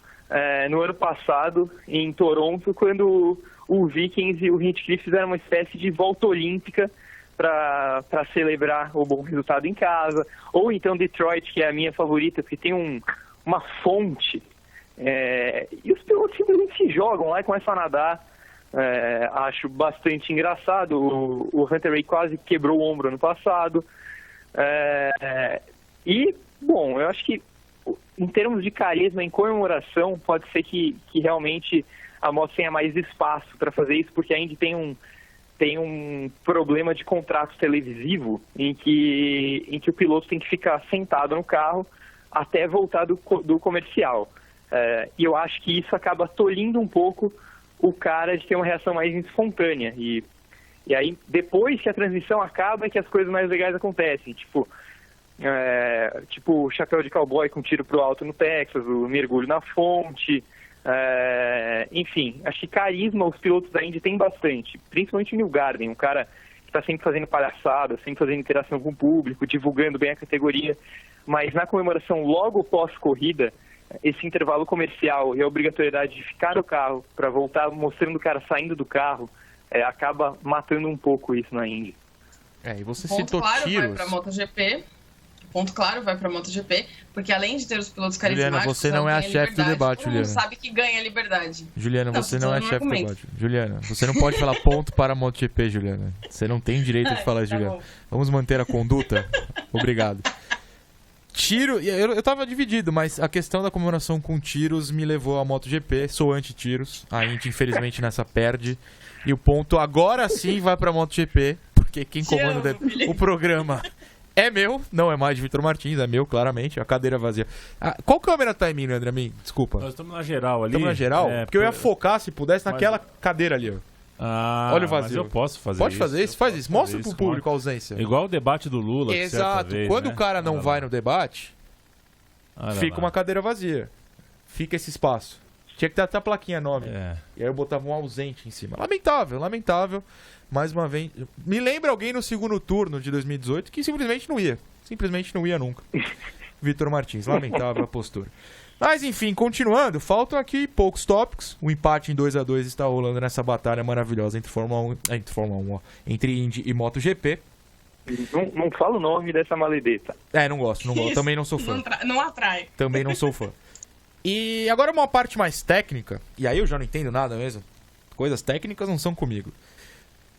no ano passado, em Toronto, quando o Vikings e o Hinchcliffe fizeram uma espécie de volta olímpica para celebrar o bom resultado em casa, ou então Detroit, que é a minha favorita, porque tem uma fonte, e os pilotos simplesmente se jogam lá e começam a nadar. Acho bastante engraçado. O Hunter Ray quase quebrou o ombro ano passado. E, bom, eu acho que em termos de carisma, em comemoração, pode ser que realmente a moto tenha mais espaço para fazer isso, porque ainda tem um problema de contrato televisivo em que o piloto tem que ficar sentado no carro até voltar do comercial. E eu acho que isso acaba tolhindo um pouco o cara de ter uma reação mais espontânea. E aí, depois que a transmissão acaba, é que as coisas mais legais acontecem. Tipo o chapéu de cowboy com tiro pro alto no Texas, o mergulho na fonte. Enfim, acho que carisma os pilotos da Indy têm bastante, principalmente o Newgarden, um cara que está sempre fazendo palhaçada, sempre fazendo interação com o público, divulgando bem a categoria, mas na comemoração logo pós-corrida, esse intervalo comercial e a obrigatoriedade de ficar no carro para voltar mostrando o cara saindo do carro, acaba matando um pouco isso na Indy. E você Ponto citou claro tiros. vai para a MotoGP. Ponto claro vai para a MotoGP, porque além de ter os pilotos carismáticos, Juliana, você não é a chefe do debate, Juliana. Juliana. Sabe que ganha liberdade. Juliana, você não é a chefe do argumento. debate. Juliana, você não pode falar ponto para a MotoGP, Juliana. Você não tem direito de falar isso, Tá Juliana. bom. Vamos manter a conduta? Obrigado. Tiro, eu tava dividido, mas a questão da comemoração com tiros me levou à MotoGP. Sou anti-tiros. A Indy, infelizmente, nessa perde. E o ponto agora sim vai pra MotoGP, porque quem comanda o programa é meu, não é mais de Vitor Martins, é meu, claramente. A cadeira vazia. Qual câmera tá em mim, Leandro? Desculpa. Nós estamos na geral ali. Estamos na geral? Porque eu ia focar, se pudesse, naquela cadeira ali, ó. Olha o vazio. Mas eu posso fazer Pode isso. fazer isso? Faz isso. Mostra pro público a ausência. Igual o debate do Lula. Exato. Vez, Quando né? o cara não vai no debate, fica lá. uma cadeira vazia. Fica esse espaço. Tinha que ter até a plaquinha nome. É. E aí eu botava um ausente em cima. Lamentável, lamentável. Mais uma vez. Me lembra alguém no segundo turno de 2018 que simplesmente não ia. Simplesmente não ia nunca. Vitor Martins. Lamentável a postura. Mas enfim, continuando, faltam aqui poucos tópicos. O empate em 2-2 está rolando nessa batalha maravilhosa entre entre Indy e MotoGP. Não fala o nome dessa maledeta. Não gosto. Também não sou fã. Não atrai. Também não sou fã. E agora uma parte mais técnica, e aí eu já não entendo nada mesmo. Coisas técnicas não são comigo.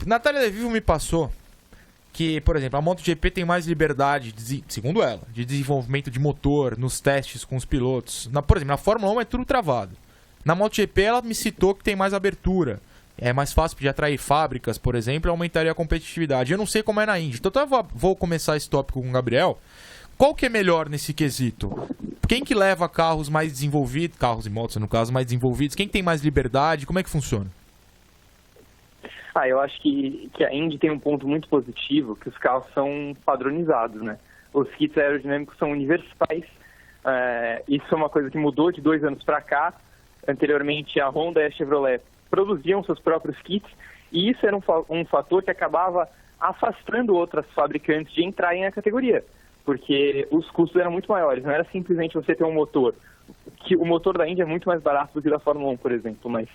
Natália De Vivo me passou que, por exemplo, a MotoGP tem mais liberdade, segundo ela, de desenvolvimento de motor nos testes com os pilotos. Por exemplo, na Fórmula 1 é tudo travado. Na MotoGP ela me citou que tem mais abertura. É mais fácil de atrair fábricas, por exemplo, e aumentaria a competitividade. Eu não sei como é na Indy. Então eu vou começar esse tópico com o Gabriel. Qual que é melhor nesse quesito? Quem que leva carros mais desenvolvidos, carros e motos no caso, mais desenvolvidos? Quem tem mais liberdade? Como é que funciona? Eu acho que a Indy tem um ponto muito positivo, que os carros são padronizados, né? Os kits aerodinâmicos são universais. Isso é uma coisa que mudou de 2 anos para cá. Anteriormente, a Honda e a Chevrolet produziam seus próprios kits, e isso era um fator que acabava afastando outras fabricantes de entrarem na categoria, porque os custos eram muito maiores. Não era simplesmente você ter um motor. O motor da Indy é muito mais barato do que o da Fórmula 1, por exemplo, mas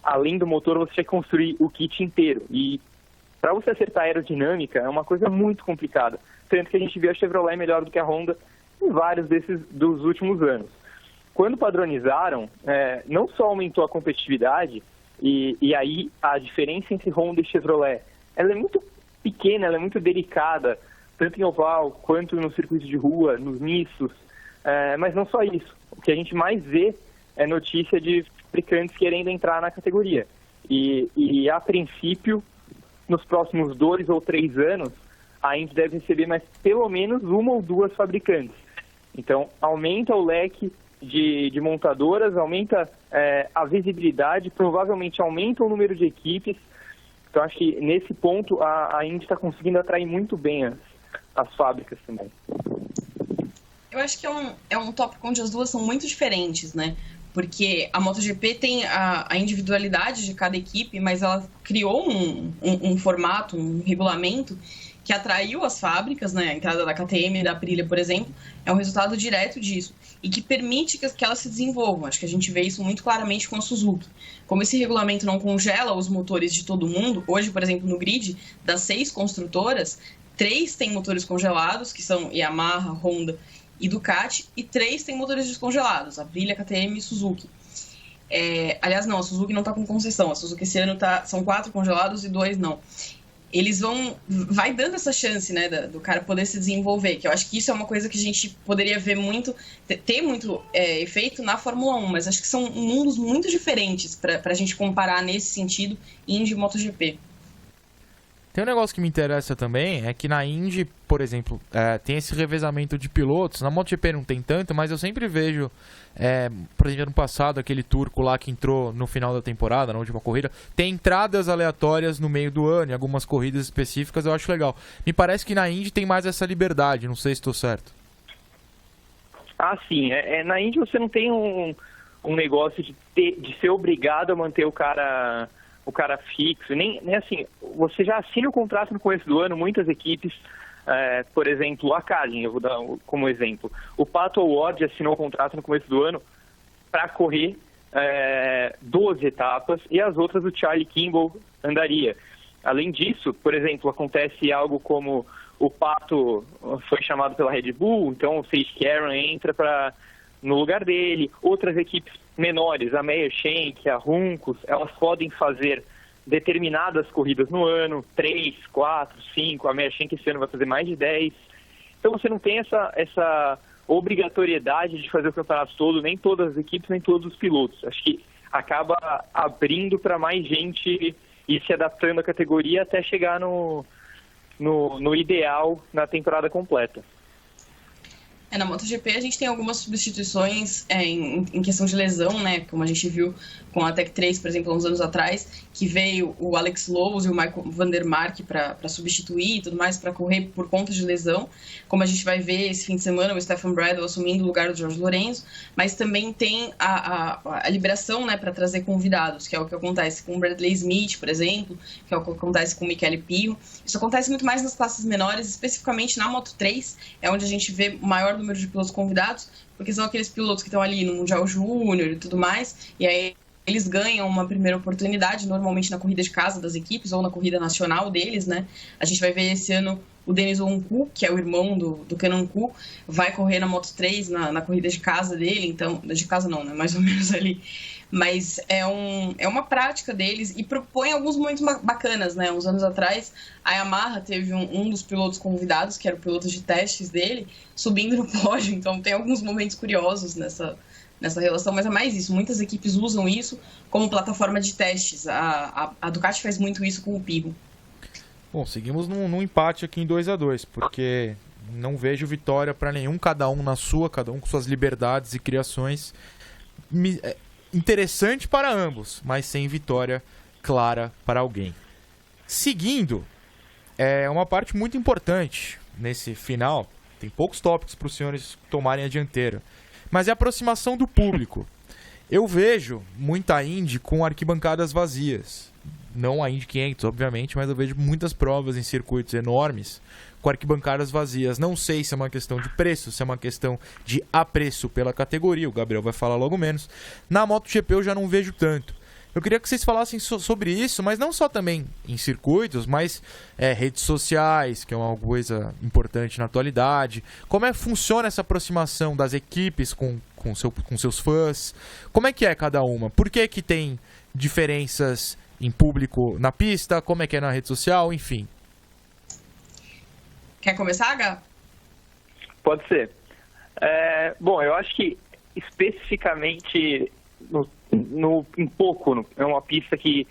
além do motor, você tinha que construir o kit inteiro. E para você acertar a aerodinâmica é uma coisa muito complicada. Tanto que a gente vê a Chevrolet melhor do que a Honda em vários dos últimos anos. Quando padronizaram, não só aumentou a competitividade, e aí a diferença entre Honda e Chevrolet, ela é muito pequena, ela é muito delicada, tanto em oval quanto no circuito de rua, nos mistos. Mas não só isso. O que a gente mais vê é notícia de fabricantes querendo entrar na categoria. E a princípio, nos próximos 2 ou 3 anos, a Indy deve receber mais pelo menos 1 ou 2 fabricantes. Então, aumenta o leque de montadoras, aumenta a visibilidade, provavelmente aumenta o número de equipes. Então, acho que nesse ponto a Indy está conseguindo atrair muito bem as fábricas também. Eu acho que é um tópico onde as duas são muito diferentes, né? Porque a MotoGP tem a individualidade de cada equipe, mas ela criou um formato, um regulamento que atraiu as fábricas, né? A entrada da KTM e da Aprilia, por exemplo, é um resultado direto disso e que permite que elas se desenvolvam. Acho que a gente vê isso muito claramente com a Suzuki. Como esse regulamento não congela os motores de todo mundo, hoje, por exemplo, no grid, das 6 construtoras, 3 têm motores congelados, que são Yamaha, Honda e Ducati, e 3 têm motores descongelados, Aprilia, KTM e Suzuki. Aliás, não, a Suzuki não está com concessão. A Suzuki esse ano são 4 congelados e 2 não. Eles vai dando essa chance, né, do cara poder se desenvolver, que eu acho que isso é uma coisa que a gente poderia ver ter muito efeito na Fórmula 1, mas acho que são mundos muito diferentes para a gente comparar nesse sentido Indy e MotoGP. Tem um negócio que me interessa também, é que na Indy, por exemplo, tem esse revezamento de pilotos. Na MotoGP não tem tanto, mas eu sempre vejo, por exemplo, ano passado, aquele turco lá que entrou no final da temporada, na última corrida, tem entradas aleatórias no meio do ano, em algumas corridas específicas, eu acho legal. Me parece que na Indy tem mais essa liberdade, não sei se estou certo. Sim. Na Indy você não tem um negócio de ser obrigado a manter o cara fixo, nem assim, você já assina o contrato no começo do ano, muitas equipes, por exemplo, a Carlin, eu vou dar como exemplo, o Pato O'Ward assinou o contrato no começo do ano para correr 12 etapas, e as outras o Charlie Kimball andaria. Além disso, por exemplo, acontece algo como o Pato foi chamado pela Red Bull, então o Sage Karan entra no lugar dele. Outras equipes menores, a Meyer Shank, a Juncos, elas podem fazer determinadas corridas no ano, 3, 4, 5, a Meyer Shank esse ano vai fazer mais de 10. Então você não tem essa obrigatoriedade de fazer o campeonato todo, nem todas as equipes, nem todos os pilotos. Acho que acaba abrindo para mais gente e se adaptando à categoria até chegar no ideal na temporada completa. Na MotoGP a gente tem algumas substituições em questão de lesão, né? Como a gente viu com a Tech 3, por exemplo, há uns anos atrás, que veio o Alex Lowes e o Michael van der Mark para substituir e tudo mais, para correr por conta de lesão. Como a gente vai ver esse fim de semana, o Stefan Bradl assumindo o lugar do Jorge Lorenzo, mas também tem a liberação, né, para trazer convidados, que é o que acontece com o Bradley Smith, por exemplo, que é o que acontece com o Michele Pirro. Isso acontece muito mais nas classes menores, especificamente na Moto3, é onde a gente vê o maior número de pilotos convidados, porque são aqueles pilotos que estão ali no Mundial Júnior e tudo mais, e aí eles ganham uma primeira oportunidade, normalmente na corrida de casa das equipes ou na corrida nacional deles, né? A gente vai ver esse ano o Denis Onku, que é o irmão do Kenan Ku, vai correr na Moto3, na corrida de casa dele, então, de casa não, né? Mais ou menos ali. Mas é uma prática deles e propõe alguns momentos bacanas, né? Uns anos atrás, a Yamaha teve um dos pilotos convidados, que era o piloto de testes dele, subindo no pódio, então tem alguns momentos curiosos nessa relação, mas é mais isso. Muitas equipes usam isso como plataforma de testes. A Ducati faz muito isso com o Pirro. Bom, seguimos num empate aqui em 2-2, porque não vejo vitória para nenhum, cada um na sua, cada um com suas liberdades e criações. Interessante para ambos, mas sem vitória clara para alguém. Seguindo, é uma parte muito importante nesse final. Tem poucos tópicos para os senhores tomarem a dianteira, mas é a aproximação do público. Eu vejo muita Indy com arquibancadas vazias. Não a Indy 500, obviamente, mas eu vejo muitas provas em circuitos enormes com arquibancadas vazias. Não sei se é uma questão de preço, se é uma questão de apreço pela categoria. O Gabriel vai falar logo menos. Na MotoGP eu já não vejo tanto. Eu queria que vocês falassem sobre isso, mas não só também em circuitos, mas redes sociais, que é uma coisa importante na atualidade. Como é que funciona essa aproximação das equipes com seus fãs? Como é que é cada uma? Por que tem diferenças em público na pista? Como é que é na rede social? Enfim. Quer começar, Gá? Pode ser. Bom, eu acho que especificamente é uma pista que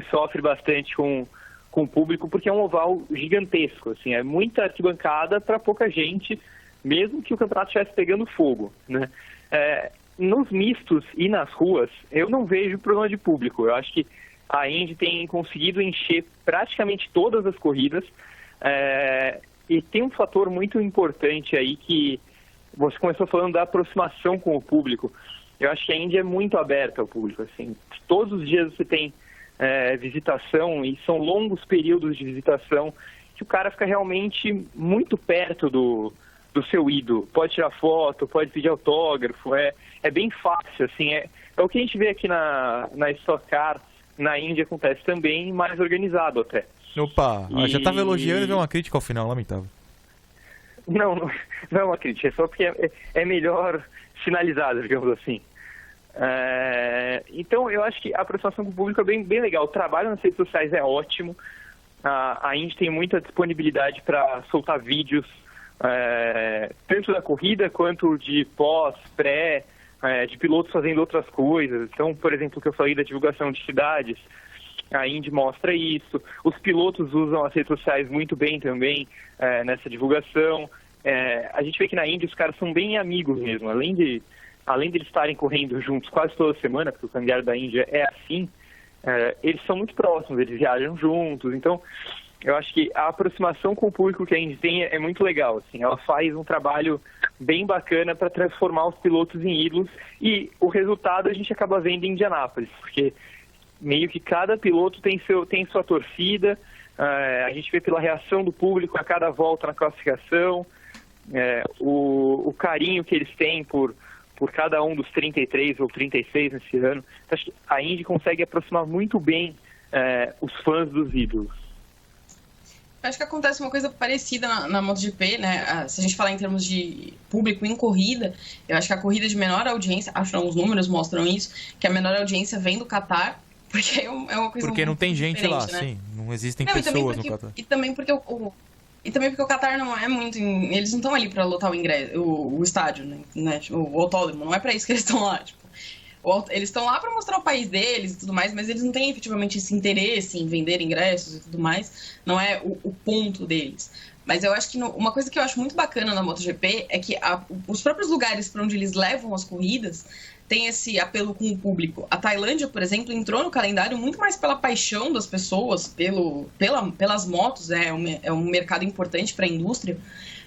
sofre bastante com o público, porque é um oval gigantesco, assim, é muita arquibancada para pouca gente, mesmo que o campeonato estivesse pegando fogo, né? Nos mistos e nas ruas, eu não vejo problema de público. Eu acho que a Indy tem conseguido encher praticamente todas as corridas, e tem um fator muito importante aí que você começou falando da aproximação com o público. Eu acho que a Indy é muito aberta ao público, assim. Todos os dias você tem visitação, e são longos períodos de visitação que o cara fica realmente muito perto do seu ídolo. Pode tirar foto, pode pedir autógrafo, é bem fácil, assim. É o que a gente vê aqui na Stock Car, na Indy acontece também, mais organizado até. Opa, já estava elogiando e veio uma crítica ao final, lamentável. Não é uma crítica, é só porque é melhor sinalizado, digamos assim. Então eu acho que a aproximação com o público é bem legal. O trabalho nas redes sociais é ótimo. A Indy tem muita disponibilidade para soltar vídeos, tanto da corrida quanto de pós, pré, de pilotos fazendo outras coisas. Então, por exemplo, o que eu falei da divulgação de cidades, a Indy mostra isso. Os pilotos usam as redes sociais muito bem também nessa divulgação. A gente vê que na Indy os caras são bem amigos mesmo. Além de eles estarem correndo juntos quase toda semana, porque o calendário da Indy é assim, eles são muito próximos, eles viajam juntos. Então, eu acho que a aproximação com o público que a Indy tem é muito legal, assim. Ela faz um trabalho bem bacana para transformar os pilotos em ídolos, e o resultado a gente acaba vendo em Indianápolis, porque meio que cada piloto tem sua torcida. A gente vê pela reação do público a cada volta na classificação, o carinho que eles têm por cada um dos 33 ou 36 nesse ano. Então, acho que a Indy consegue aproximar muito bem os fãs dos ídolos. Acho que acontece uma coisa parecida na MotoGP, né? Se a gente falar em termos de público em corrida, eu acho que a corrida de menor audiência, acho que os números mostram isso, que a menor audiência vem do Qatar, porque é uma coisa porque não tem gente lá, né? sim. Não existem pessoas no Qatar. E também porque E também porque o Qatar não é muito... Eles não estão ali pra lotar o estádio, né? Tipo, o autódromo. Não é pra isso que eles estão lá, tipo. Eles estão lá pra mostrar o país deles e tudo mais, mas eles não têm efetivamente esse interesse em vender ingressos e tudo mais. Não é o ponto deles. Mas eu acho que uma coisa que eu acho muito bacana na MotoGP é que os próprios lugares para onde eles levam as corridas tem esse apelo com o público. A Tailândia, por exemplo, entrou no calendário muito mais pela paixão das pessoas, pelas motos, é um mercado importante para a indústria,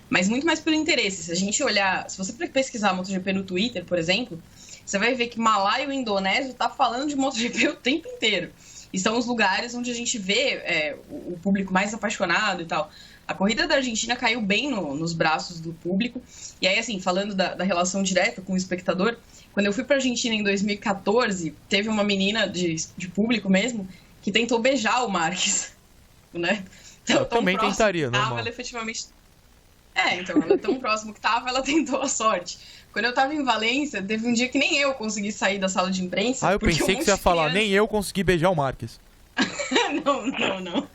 mas muito mais pelo interesse. Se a gente olhar, se você pesquisar a MotoGP no Twitter, por exemplo, você vai ver que Malai e o Indonésio tá falando de MotoGP o tempo inteiro. E são os lugares onde a gente vê o público mais apaixonado e tal. A corrida da Argentina caiu bem nos braços do público. E aí, assim, falando da relação direta com o espectador, quando eu fui pra Argentina em 2014, teve uma menina de público mesmo que tentou beijar o Marques, né? Eu também tentaria, normal. Ela efetivamente... então, ela é tão próximo que tava, ela tentou a sorte. Quando eu tava em Valência, teve um dia que nem eu consegui sair da sala de imprensa. Eu pensei que você ia falar, nem eu consegui beijar o Marques. Não.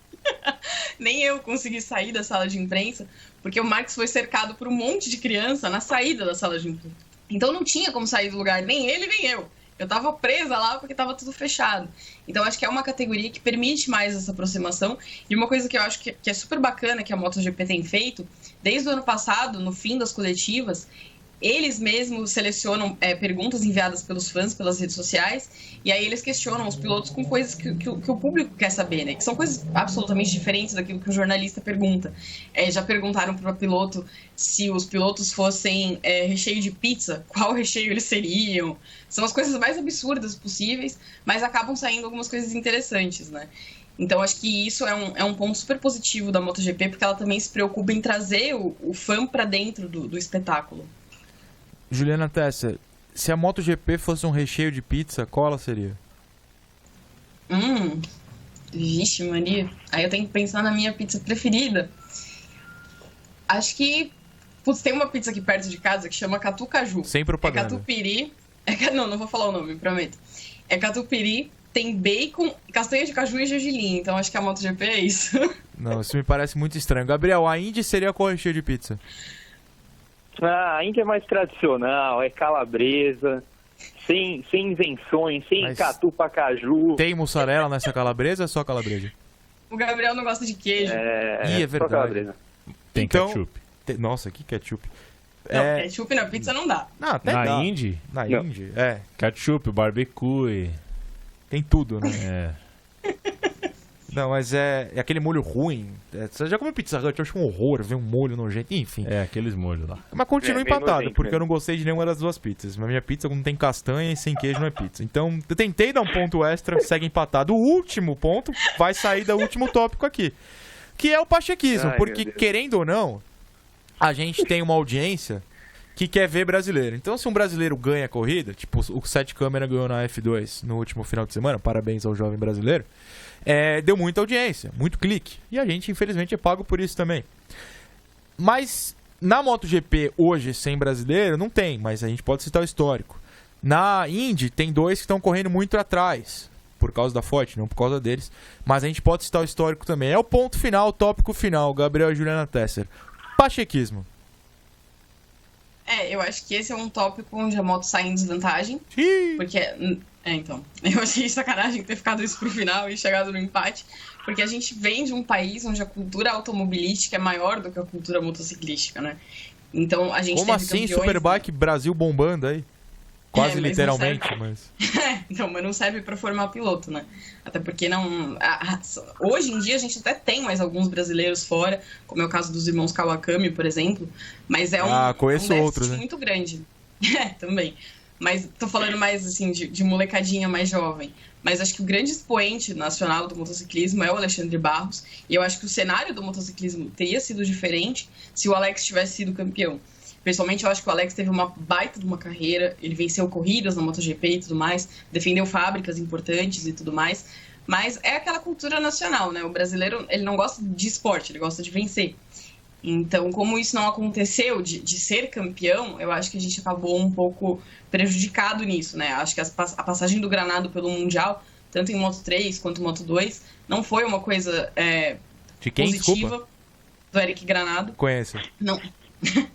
Nem eu consegui sair da sala de imprensa, porque o Marques foi cercado por um monte de criança na saída da sala de imprensa. Então não tinha como sair do lugar, nem ele, nem eu. Eu tava presa lá porque tava tudo fechado. Então acho que é uma categoria que permite mais essa aproximação. E uma coisa que eu acho que é super bacana que a MotoGP tem feito, desde o ano passado, no fim das coletivas, eles mesmos selecionam perguntas enviadas pelos fãs, pelas redes sociais, e aí eles questionam os pilotos com coisas que o público quer saber, né? Que são coisas absolutamente diferentes daquilo que o jornalista pergunta. Já perguntaram para o piloto se os pilotos fossem recheio de pizza, qual recheio eles seriam. São as coisas mais absurdas possíveis, mas acabam saindo algumas coisas interessantes, né? Então, acho que isso é um ponto super positivo da MotoGP, porque ela também se preocupa em trazer o fã para dentro do espetáculo. Juliana Tesser, se a MotoGP fosse um recheio de pizza, qual ela seria? Vixe, Maria. Aí eu tenho que pensar na minha pizza preferida. Acho que... tem uma pizza aqui perto de casa que chama Catucaju. Sem propaganda. É catupiry... Não vou falar o nome, prometo. É catupiry, tem bacon, castanha de caju e gergelim. Então acho que a MotoGP é isso. Não, isso me parece muito estranho. Gabriel, a Indy seria qual recheio de pizza? A Índia é mais tradicional, é calabresa, sem invenções, sem catu pra caju. Tem mussarela nessa calabresa ou é só calabresa? O Gabriel não gosta de queijo. É verdade. Calabresa. Tem ketchup. Nossa, que ketchup. Não, ketchup na pizza não dá. Não, até Na dá. Indy? Na Não. Indy, Ketchup, barbecue. tem tudo, né? Não, mas é aquele molho ruim. Você já comeu Pizza Hut? Eu acho um horror ver um molho nojento. Enfim. Aqueles molhos lá. Mas continua bem empatado, nojento porque eu mesmo. não gostei de nenhuma das duas pizzas. Mas minha pizza não tem castanha e sem queijo não é pizza. Então, eu tentei dar um ponto extra, segue empatado. O último ponto vai sair do último tópico aqui. Que é o pachequismo. Ai, Porque, meu Deus. querendo ou não, a gente tem uma audiência que quer ver brasileiro. Então, se um brasileiro ganha a corrida, tipo o Sete Câmara ganhou na F2 no último final de semana, parabéns ao jovem brasileiro, deu muita audiência, muito clique. E a gente, infelizmente, é pago por isso também. Mas na MotoGP, hoje, sem brasileiro, não tem, mas a gente pode citar o histórico. Na Indy, tem dois que estão correndo muito atrás, por causa da Ford, não por causa deles. Mas a gente pode citar o histórico também. É o ponto final, o tópico final, Gabriel e Juliana Tesser. Pachequismo. Eu acho que esse é um tópico onde a moto sai em desvantagem. Porque... então. Eu achei sacanagem ter ficado isso pro final e chegado no empate. Porque a gente vem de um país onde a cultura automobilística é maior do que a cultura motociclística, né? Então a gente Como teve assim, campeões, Superbike Brasil bombando aí? Quase mas não literalmente, serve. mas... Então, mas não serve pra formar piloto, né? Até porque não... Hoje em dia a gente até tem mais alguns brasileiros fora, como é o caso dos irmãos Kawakami, por exemplo, mas é conheço um déficit outros, né? muito grande. Também. Mas tô falando mais, assim, de molecadinha mais jovem. Mas acho que o grande expoente nacional do motociclismo é o Alexandre Barros, e eu acho que o cenário do motociclismo teria sido diferente se o Alex tivesse sido campeão. Pessoalmente, eu acho que o Alex teve uma baita de uma carreira, ele venceu corridas na MotoGP e tudo mais, defendeu fábricas importantes e tudo mais, mas é aquela cultura nacional, né? O brasileiro, ele não gosta de esporte, ele gosta de vencer. Então, como isso não aconteceu de ser campeão, eu acho que a gente acabou um pouco prejudicado nisso, né? Acho que a passagem do Granado pelo Mundial, tanto em Moto3 quanto em Moto2, não foi uma coisa De quem? positiva. Desculpa. do Eric Granado. Conheço. Não,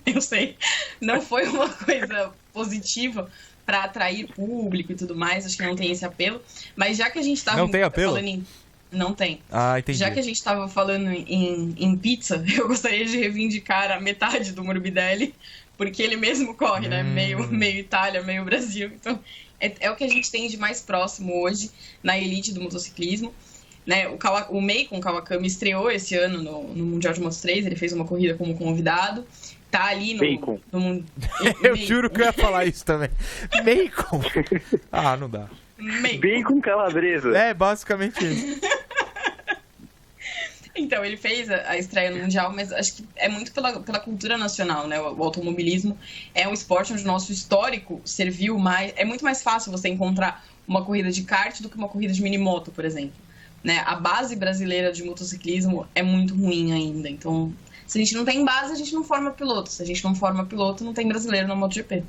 eu sei. Não foi uma coisa positiva para atrair público e tudo mais. Acho que não tem esse apelo. Mas já que a gente estava Não tem apelo? falando em... Não tem. Ah, entendi. Já que a gente estava falando em pizza, eu gostaria de reivindicar a metade do Morbidelli, porque ele mesmo corre, né? Meio Itália, meio Brasil. Então, é o que a gente tem de mais próximo hoje na elite do motociclismo. Né? O Meikon Kawakami estreou esse ano no Mundial de Moto 3, ele fez uma corrida como convidado. Tá ali no... Bacon. Eu juro que eu ia falar isso também. Bacon. Ah, não dá. Bacon calabresa. É, basicamente isso. Então, ele fez a estreia no Mundial, mas acho que é muito pela cultura nacional, né? O automobilismo é um esporte onde o nosso histórico serviu mais... É muito mais fácil você encontrar uma corrida de kart do que uma corrida de minimoto, por exemplo. Né? A base brasileira de motociclismo é muito ruim ainda. Então, se a gente não tem base, a gente não forma piloto. Se a gente não forma piloto, não tem brasileiro na MotoGP.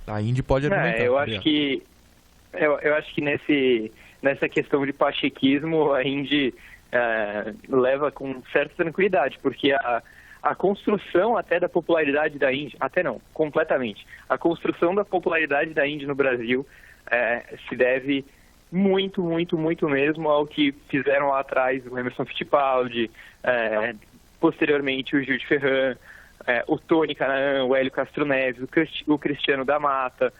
A Indy pode argumentar. Eu acho que nessa questão de pachequismo, a Indy leva com certa tranquilidade, porque a construção até da popularidade da Indy, até não, completamente, a construção da popularidade da Indy no Brasil se deve muito, muito, muito mesmo ao que fizeram lá atrás o Emerson Fittipaldi, posteriormente o Gil de Ferran, o Tony Kanaan, o Hélio Castro Neves, o Cristiano da Mata.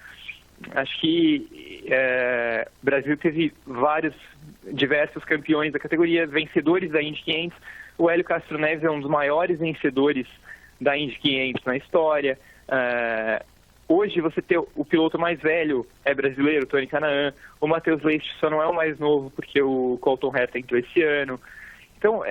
Acho que o Brasil teve diversos campeões da categoria, vencedores da Indy 500. O Hélio Castro Neves é um dos maiores vencedores da Indy 500 na história. Hoje você tem o piloto mais velho é brasileiro, o Tony Kanaan. O Matheus Leite só não é o mais novo porque o Colton Herta entrou esse ano. Então,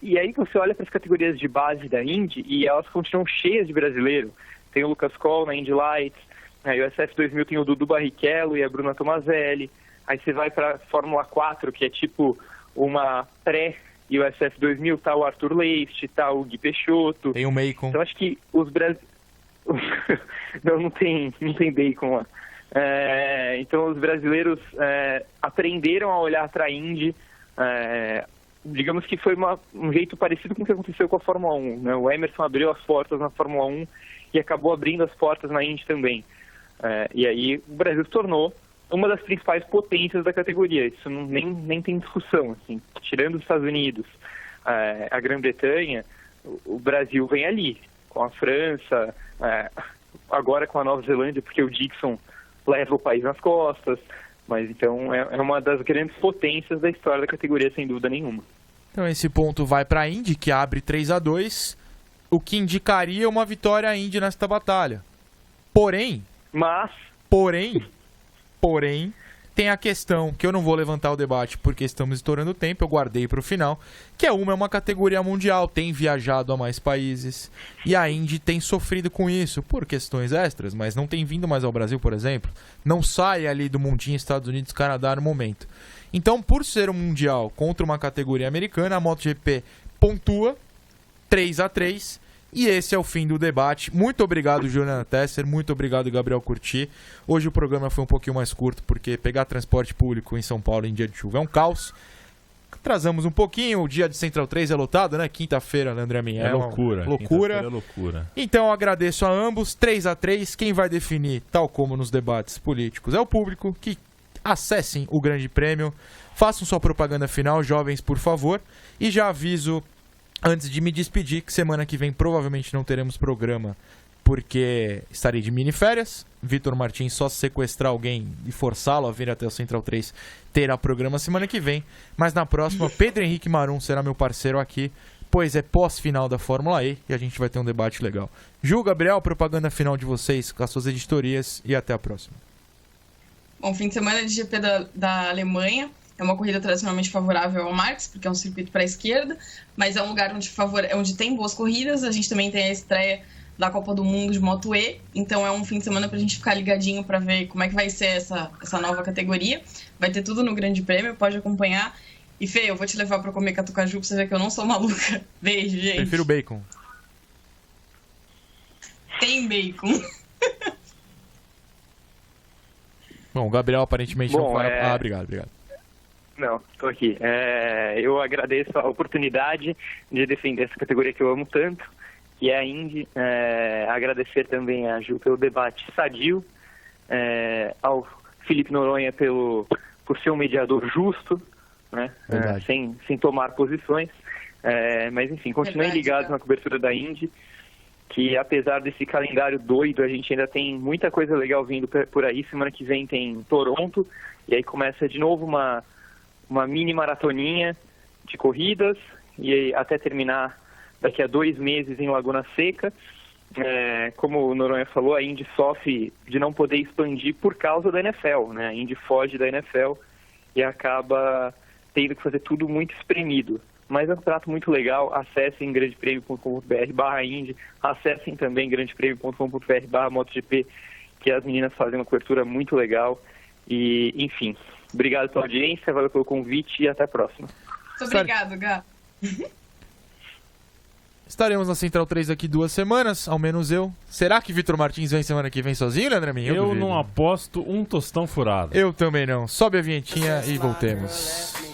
e aí você olha para as categorias de base da Indy e elas continuam cheias de brasileiro. Tem o Lucas Coll na Indy Lights, aí o SF 2000 tem o Dudu Barrichello e a Bruna Tomazelli. Aí você vai para a Fórmula 4, que é tipo uma e o SF 2000 tá o Arthur Leite, tá o Gui Peixoto. Tem o Meikon. Então acho que os brasileiros... não tem bacon lá. Então os brasileiros aprenderam a olhar para a Indy, digamos que foi um jeito parecido com o que aconteceu com a Fórmula 1. Né? O Emerson abriu as portas na Fórmula 1 e acabou abrindo as portas na Indy também. E aí o Brasil se tornou uma das principais potências da categoria. Isso nem tem discussão. Assim. Tirando os Estados Unidos, a Grã-Bretanha, o Brasil vem ali, com a França, agora com a Nova Zelândia, porque o Dixon leva o país nas costas. Mas então é uma das grandes potências da história da categoria, sem dúvida nenhuma. Então esse ponto vai para a Indy, que abre 3-2, o que indicaria uma vitória à Indy nesta batalha. Porém, tem a questão que eu não vou levantar o debate porque estamos estourando o tempo, eu guardei para o final, que é uma categoria mundial, tem viajado a mais países, e a Indy tem sofrido com isso por questões extras, mas não tem vindo mais ao Brasil, por exemplo, não sai ali do mundinho Estados Unidos, Canadá no momento. Então, por ser um mundial contra uma categoria americana, a MotoGP pontua 3-3, e esse é o fim do debate. Muito obrigado, Juliana Tesser. Muito obrigado, Gabriel Curti. Hoje o programa foi um pouquinho mais curto, porque pegar transporte público em São Paulo em dia de chuva é um caos. Atrasamos um pouquinho. O dia de Central 3 é lotado, né? Quinta-feira, né, André Minha? É loucura. Loucura. É loucura. Então eu agradeço a ambos. 3-3. Quem vai definir, tal como nos debates políticos, é o público. Que acessem o Grande Prêmio. Façam sua propaganda final, jovens, por favor. E já aviso, antes de me despedir, que semana que vem provavelmente não teremos programa, porque estarei de miniférias. Vitor Martins, só se sequestrar alguém e forçá-lo a vir até o Central 3, terá programa semana que vem. Mas na próxima, Pedro Henrique Marum será meu parceiro aqui, pois é pós-final da Fórmula E e a gente vai ter um debate legal. Ju, Gabriel, propaganda final de vocês com as suas editorias e até a próxima. Bom, fim de semana de GP da Alemanha. É uma corrida tradicionalmente favorável ao Marx, porque é um circuito para a esquerda, mas é um lugar onde tem boas corridas. A gente também tem a estreia da Copa do Mundo de Moto E, então é um fim de semana para a gente ficar ligadinho para ver como é que vai ser essa nova categoria. Vai ter tudo no Grande Prêmio, pode acompanhar. E Fê, eu vou te levar para comer catucaju para você ver que eu não sou maluca. Beijo, gente. Prefiro bacon. Tem bacon. Bom, o Gabriel aparentemente não vai... Ah, obrigado. Não, estou aqui. Eu agradeço a oportunidade de defender essa categoria que eu amo tanto, que é a Indy. Agradecer também a Ju pelo debate sadio, ao Felipe Noronha por ser um mediador justo, né? Sem tomar posições. Mas, enfim, continuem ligados na cobertura da Indy, que apesar desse calendário doido, a gente ainda tem muita coisa legal vindo por aí. Semana que vem tem Toronto, e aí começa de novo uma mini maratoninha de corridas, e aí até terminar daqui a 2 meses em Laguna Seca. Como o Noronha falou, a Indy sofre de não poder expandir por causa da NFL, né? A Indy foge da NFL e acaba tendo que fazer tudo muito espremido. Mas é um trato muito legal. Acessem grandepremio.com.br/Indy, acessem também grandepremio.com.br/MotoGP, que as meninas fazem uma cobertura muito legal. E, enfim, obrigado pela audiência, valeu pelo convite e até a próxima. Muito obrigado, Gá. Estaremos na Central 3 daqui 2 semanas, ao menos eu. Será que Vitor Martins vem semana que vem sozinho, Leandro Min? Eu não aposto um tostão furado. Eu também não. Sobe a vinhetinha e voltemos.